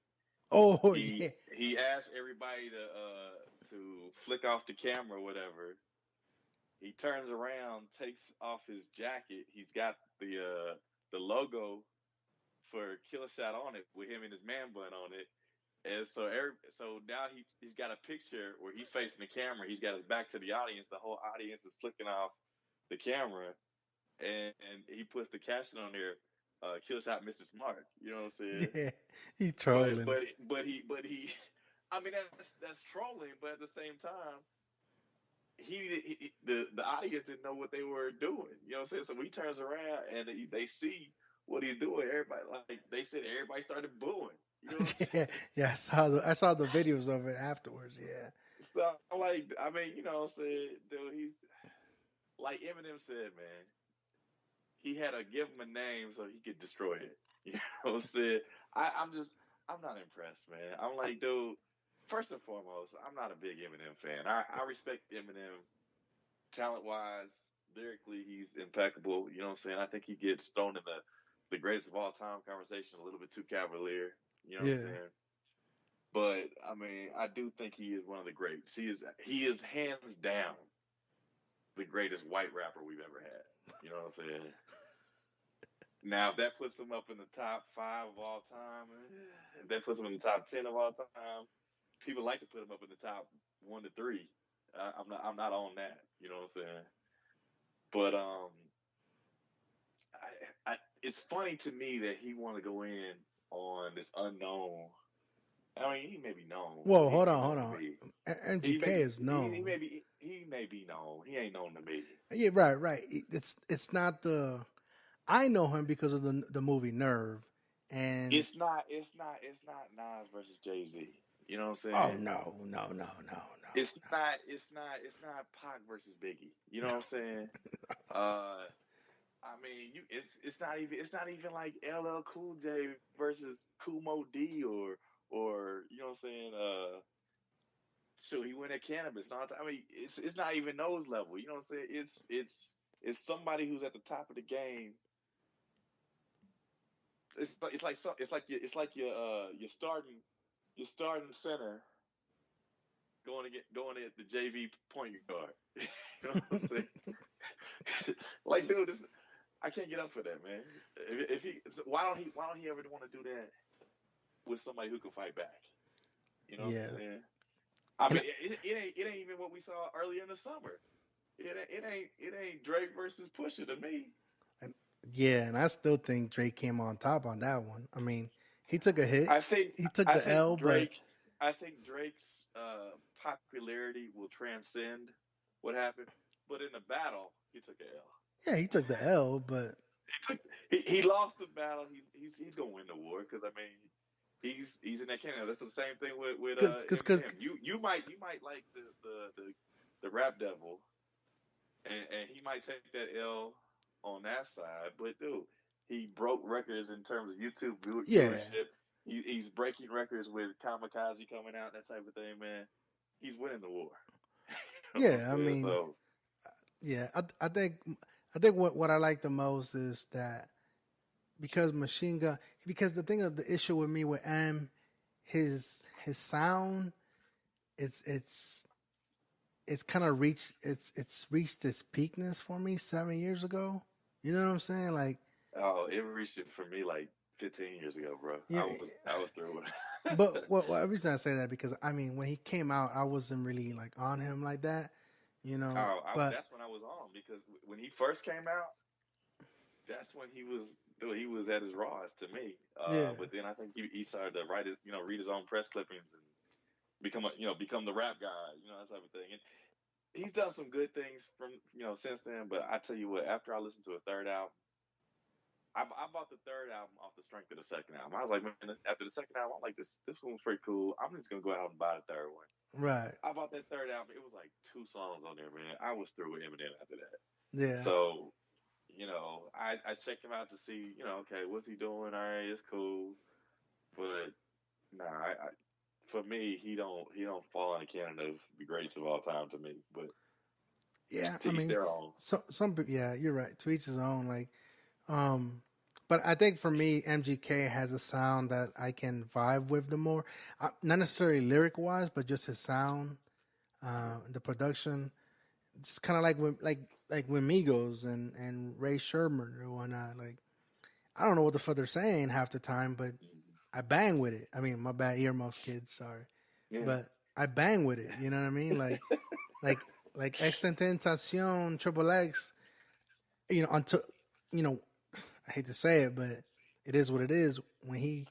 Oh He yeah, he asked everybody to flick off the camera or whatever. He turns around, takes off his jacket. He's got the logo for Killer Shot on it with him and his man bun on it. And so now he's got a picture where he's facing the camera. He's got his back to the audience. The whole audience is flicking off the camera, and he puts the caption on there, "Kill Shot Mr. Smart." You know what I'm saying? yeah. He But trolling. but he. I mean that's trolling, but at the same time, the audience didn't know what they were doing. You know what I'm saying? So he turns around and they see what he's doing. Everybody like they said, everybody started booing. You know what I'm Yeah, saying? yeah. I saw the videos of it afterwards. Yeah, So like, I mean, you know what I'm saying, dude, he's like Eminem said, man, he had to give him a name so he could destroy it. You know what I'm saying? I'm not impressed, man. I'm like, dude, first and foremost, I'm not a big Eminem fan. I respect Eminem talent wise, lyrically, he's impeccable. You know what I'm saying? I think he gets thrown in the greatest of all time conversation a little bit too cavalier. You know what I'm yeah, saying? But I mean, I do think he is one of the greats. He is hands down the greatest white rapper we've ever had. You know what I'm saying? Now, if that puts him up in the top 5 of all time, if that puts him in the top 10 of all time, people like to put him up in the top 1 to 3. I'm not on that. You know what I'm saying? But it's funny to me that he want to go in on this unknown. I mean, he may be known, but Whoa, he hold ain't on, hold known to on. me. He MGK may be is he known. may be he may be known. He ain't known to me. Yeah, right, right. It's not the. I know him because of the movie Nerve, and It's not Nas versus Jay-Z. You know what I'm oh saying? no, no, no, no, no, It's not Pac versus Biggie. You know what I'm saying? Uh I mean, it's not even like LL Cool J versus Kumo D or you know what I'm saying? So he went at cannabis. And all that. I mean, it's not even those level. You know what I'm saying? It's somebody who's at the top of the game. It's like your center going at the JV point guard. You know what I'm saying? Like, dude, I can't get up for that, man. If he, why don't he ever want to do that with somebody who can fight back? You know what I'm yeah, saying? I and mean, it ain't even what we saw earlier in the summer. It ain't Drake versus Pusha to me. and yeah, and I still think Drake came on top on that one. I mean, he took a hit, I think he took I the think L, but Drake I think Drake's popularity will transcend what happened. But in the battle, he took a L. yeah, he took the L, but He lost the battle. He's gonna win the war because I mean he's in that Canada. That's the same thing with because Eminem. You might like the rap devil and he might take that L on that side, but dude, he broke records in terms of YouTube yeah, viewership. He's breaking records with Kamikaze coming out, that type of thing, man. He's winning the war. You know what I'm yeah. I saying? mean, So, yeah, I think what I like the most is that because Machine Gun because the thing of the issue with me with M, his sound, it's it's kind of reached it's reached its peakness for me 7 years ago. You know what I'm saying? Like, oh, it reached it for me like 15 years ago, bro. yeah. I was through with But it. what every time I say that because I mean when he came out, I wasn't really like on him like that, you know. But That's when I was on because when he first came out, that's when he was at his rawest to me. yeah, But then I think he started to read his own press clippings and become the rap guy, that type of thing. And he's done some good things from since then. But I tell you what, after I listened to a third album, I bought the third album off the strength of the second album. I was like, man, after the second album, I'm like, this one was pretty cool. I'm just gonna go out and buy the third one. right, I bought that third album. It was like 2 songs on there, man. I was through with Eminem after that. yeah, So, I checked him out to see, okay, what's he doing? All right, it's cool. But nah, for me, he don't fall in the canon of the greats of all time to me. But yeah. to I each mean, their own. some yeah, you're right. To each his own. Like, um, But I think for me, MGK has a sound that I can vibe with the more. Not necessarily lyric wise, but just his sound, the production. Just kind of like when Migos and Ray Sherman or whatnot. Like I don't know what the fuck they're saying half the time, but I bang with it. I mean, my bad, Earmuffs kids, sorry, Yeah. but I bang with it. You know what I mean? Like Extentacion, Triple X. You know, until you know, I hate to say it, but it is what it is. When he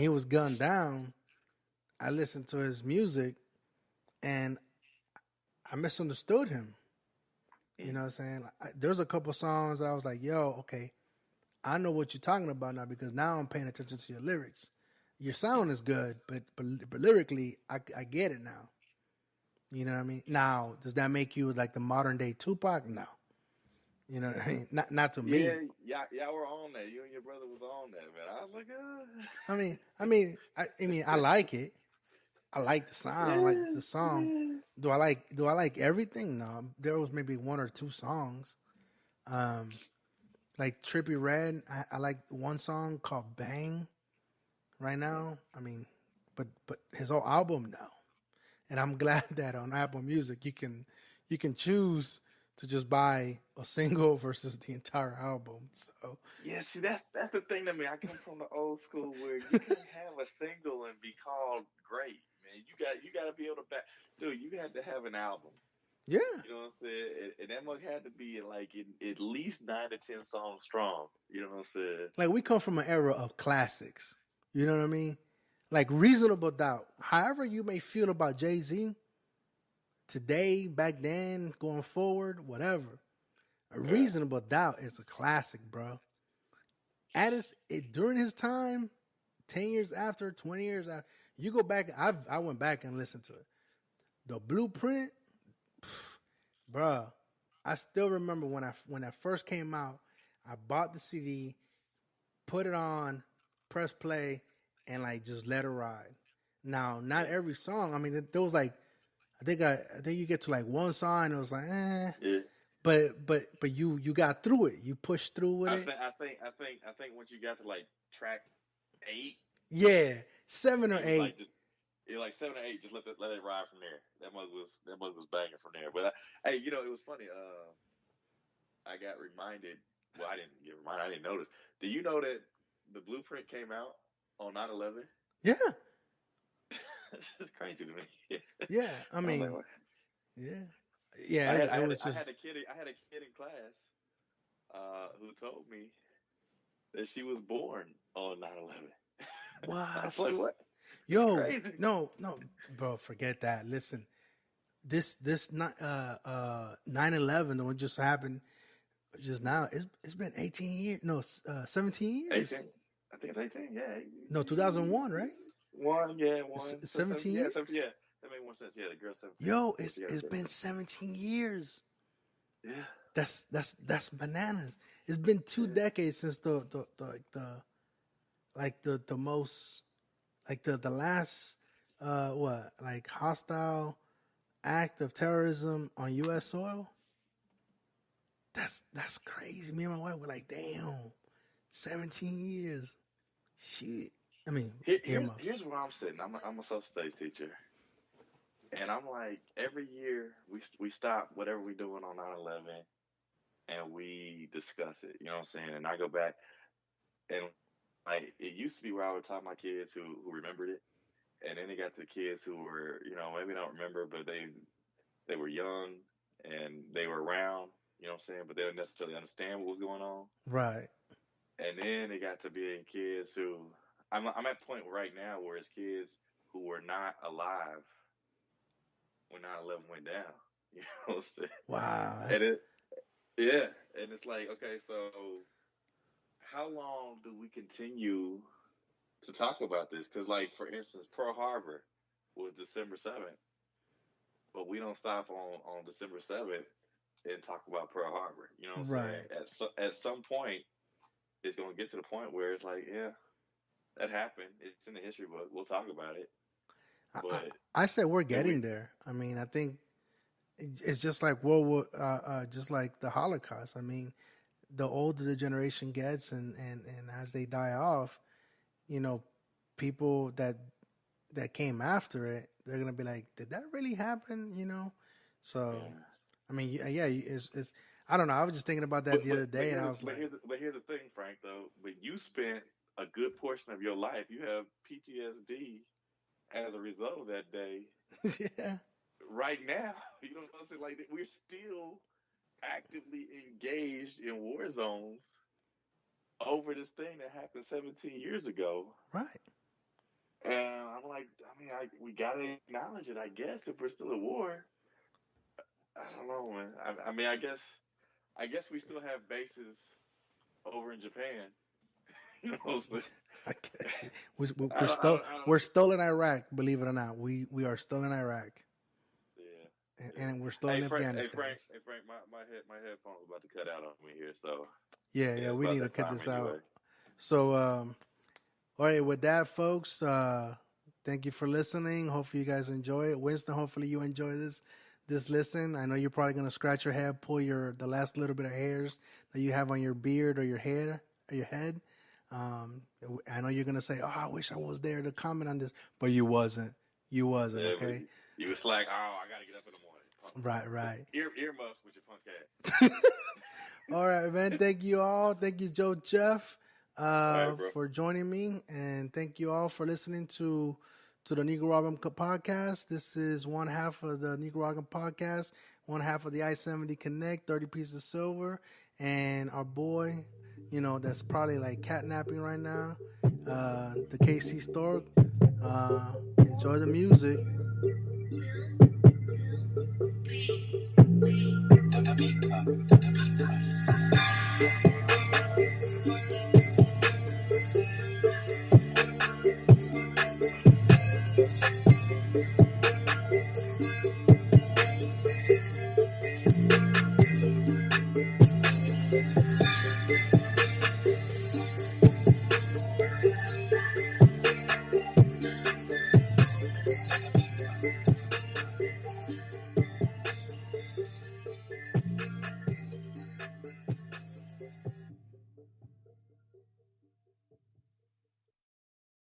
was gunned down, I listened to his music and I misunderstood him. You know what I'm saying? There's a couple songs that I was like, yo, okay, I know what you're talking about now because now I'm paying attention to your lyrics. Your sound is good, but lyrically, I get it now. You know what I mean? Now, does that make you like the modern day Tupac? No. You know what I mean? Not to me. Yeah, y'all were on that. You and your brother was on that, man. I was like, I mean, I like it. I like the sound. I like the song. Do I like everything? No. There was maybe one or two songs. Like Trippie Redd, I like one song called Bang right now. I mean, but his whole album now. And I'm glad that on Apple Music you can choose to just buy a single versus the entire album. So yeah. See, that's the thing to me. I come from the old school where you can't have a single and be called great, man. You got to be able to back, dude. You had to have an album. yeah, You know what I'm saying? And that mug had to be like at least 9 to 10 songs strong. You know what I'm saying? like we come from an era of classics. You know what I mean? Like Reasonable Doubt. However you may feel about Jay-Z today, back then, going forward, whatever. A Reasonable Doubt is a classic, bro. During his time, 10 years after, 20 years after, you go back. I went back and listened to it. The Blueprint, bro. I still remember when that first came out. I bought the CD, put it on, press play, and like just let it ride. Now, not every song. I mean, there was like, I think you get to like one song, and it was like, eh. Yeah. But you got through it. You pushed through with it. I think once you got to like track 8, Yeah, 7 or 8. like like 7 or 8. Just let it ride from there. That mug was banging from there. But hey, you know, it was funny. I got reminded. Well, I didn't get reminded. I didn't notice. Do you know that the Blueprint came out on 9/11? Yeah. This is crazy to me. Yeah, I mean, like, yeah. I had a kid in class who told me that she was born on 9/11. What? I was like, what? Yo, crazy. no, bro, forget that. Listen, this 9/11, the one just happened just now. It's been 18 years. No, 17 years. 18. I think it's 18. Yeah. No, 2001, right? One. 17 years. Yeah. That made more sense. Yeah, the girl 17. Yo, it's been 17 years. Yeah. That's bananas. It's been 2 decades since the most like the last hostile act of terrorism on U.S. soil. That's crazy. Me and my wife were like, damn, 17 years. Shit. I mean, here's where I'm sitting. I'm a social studies teacher, and I'm like, every year we stop whatever we're doing on 9/11, and we discuss it. You know what I'm saying? And I go back, and like it used to be where I would talk to my kids who remembered it, and then it got to the kids who were, you know, maybe don't remember, but they were young and they were around. You know what I'm saying? But they didn't necessarily understand what was going on. right. And then it got to be kids who I'm at a point right now where it's kids who were not alive when 9/11 went down. You know what I'm saying? Wow. And it's like, okay, so how long do we continue to talk about this? Because, like, for instance, Pearl Harbor was December 7th, but we don't stop on December 7th and talk about Pearl Harbor. You know what I'm saying? At some point, it's going to get to the point where it's like, yeah, that happened. It's in the history book. We'll talk about it. But I said we're getting there. I mean, I think it's just like just like the Holocaust. I mean, the older the generation gets, and as they die off, people that came after it, they're gonna be like, did that really happen? So I mean, yeah, it's I don't know. I was just thinking about that the other day, and I was like, but here's the thing, Frank. Though, but you spent a good portion of your life. You have PTSD as a result of that day. yeah, Right now, you know what I'm saying? Like, we're still actively engaged in war zones over this thing that happened 17 years ago. right. And I'm like, I mean, we gotta acknowledge it, I guess, if we're still at war. I don't know, man. I mean, I guess we still have bases over in Japan. You know what I'm saying? We're still in Iraq. Believe it or not, we are still in Iraq. Yeah. And we're still in Afghanistan. Hey Frank, my headphone's about to cut out on me here, so Yeah, we need to cut this anyway. out. So, all right, with that, folks, thank you for listening. Hopefully, you guys enjoy it. Winston, hopefully, you enjoy this listen. I know you're probably gonna scratch your head, pull the last little bit of hairs that you have on your beard or your hair or your head. I know you're gonna say, "Oh, I wish I was there to comment on this," but you wasn't. You wasn't. Yeah, okay. You was like, "Oh, I gotta get up in the morning." Right. Earmuffs with your punk ass. All right, man. Thank you all. Thank you, Joe Jeff, right, for joining me, and thank you all for listening to the Nicaraguan podcast. This is one half of the Nicaraguan podcast, one half of the I-70 Connect, 30 pieces of silver, and our boy, that's probably like catnapping right now, the KC Stork. Enjoy the music. Peace.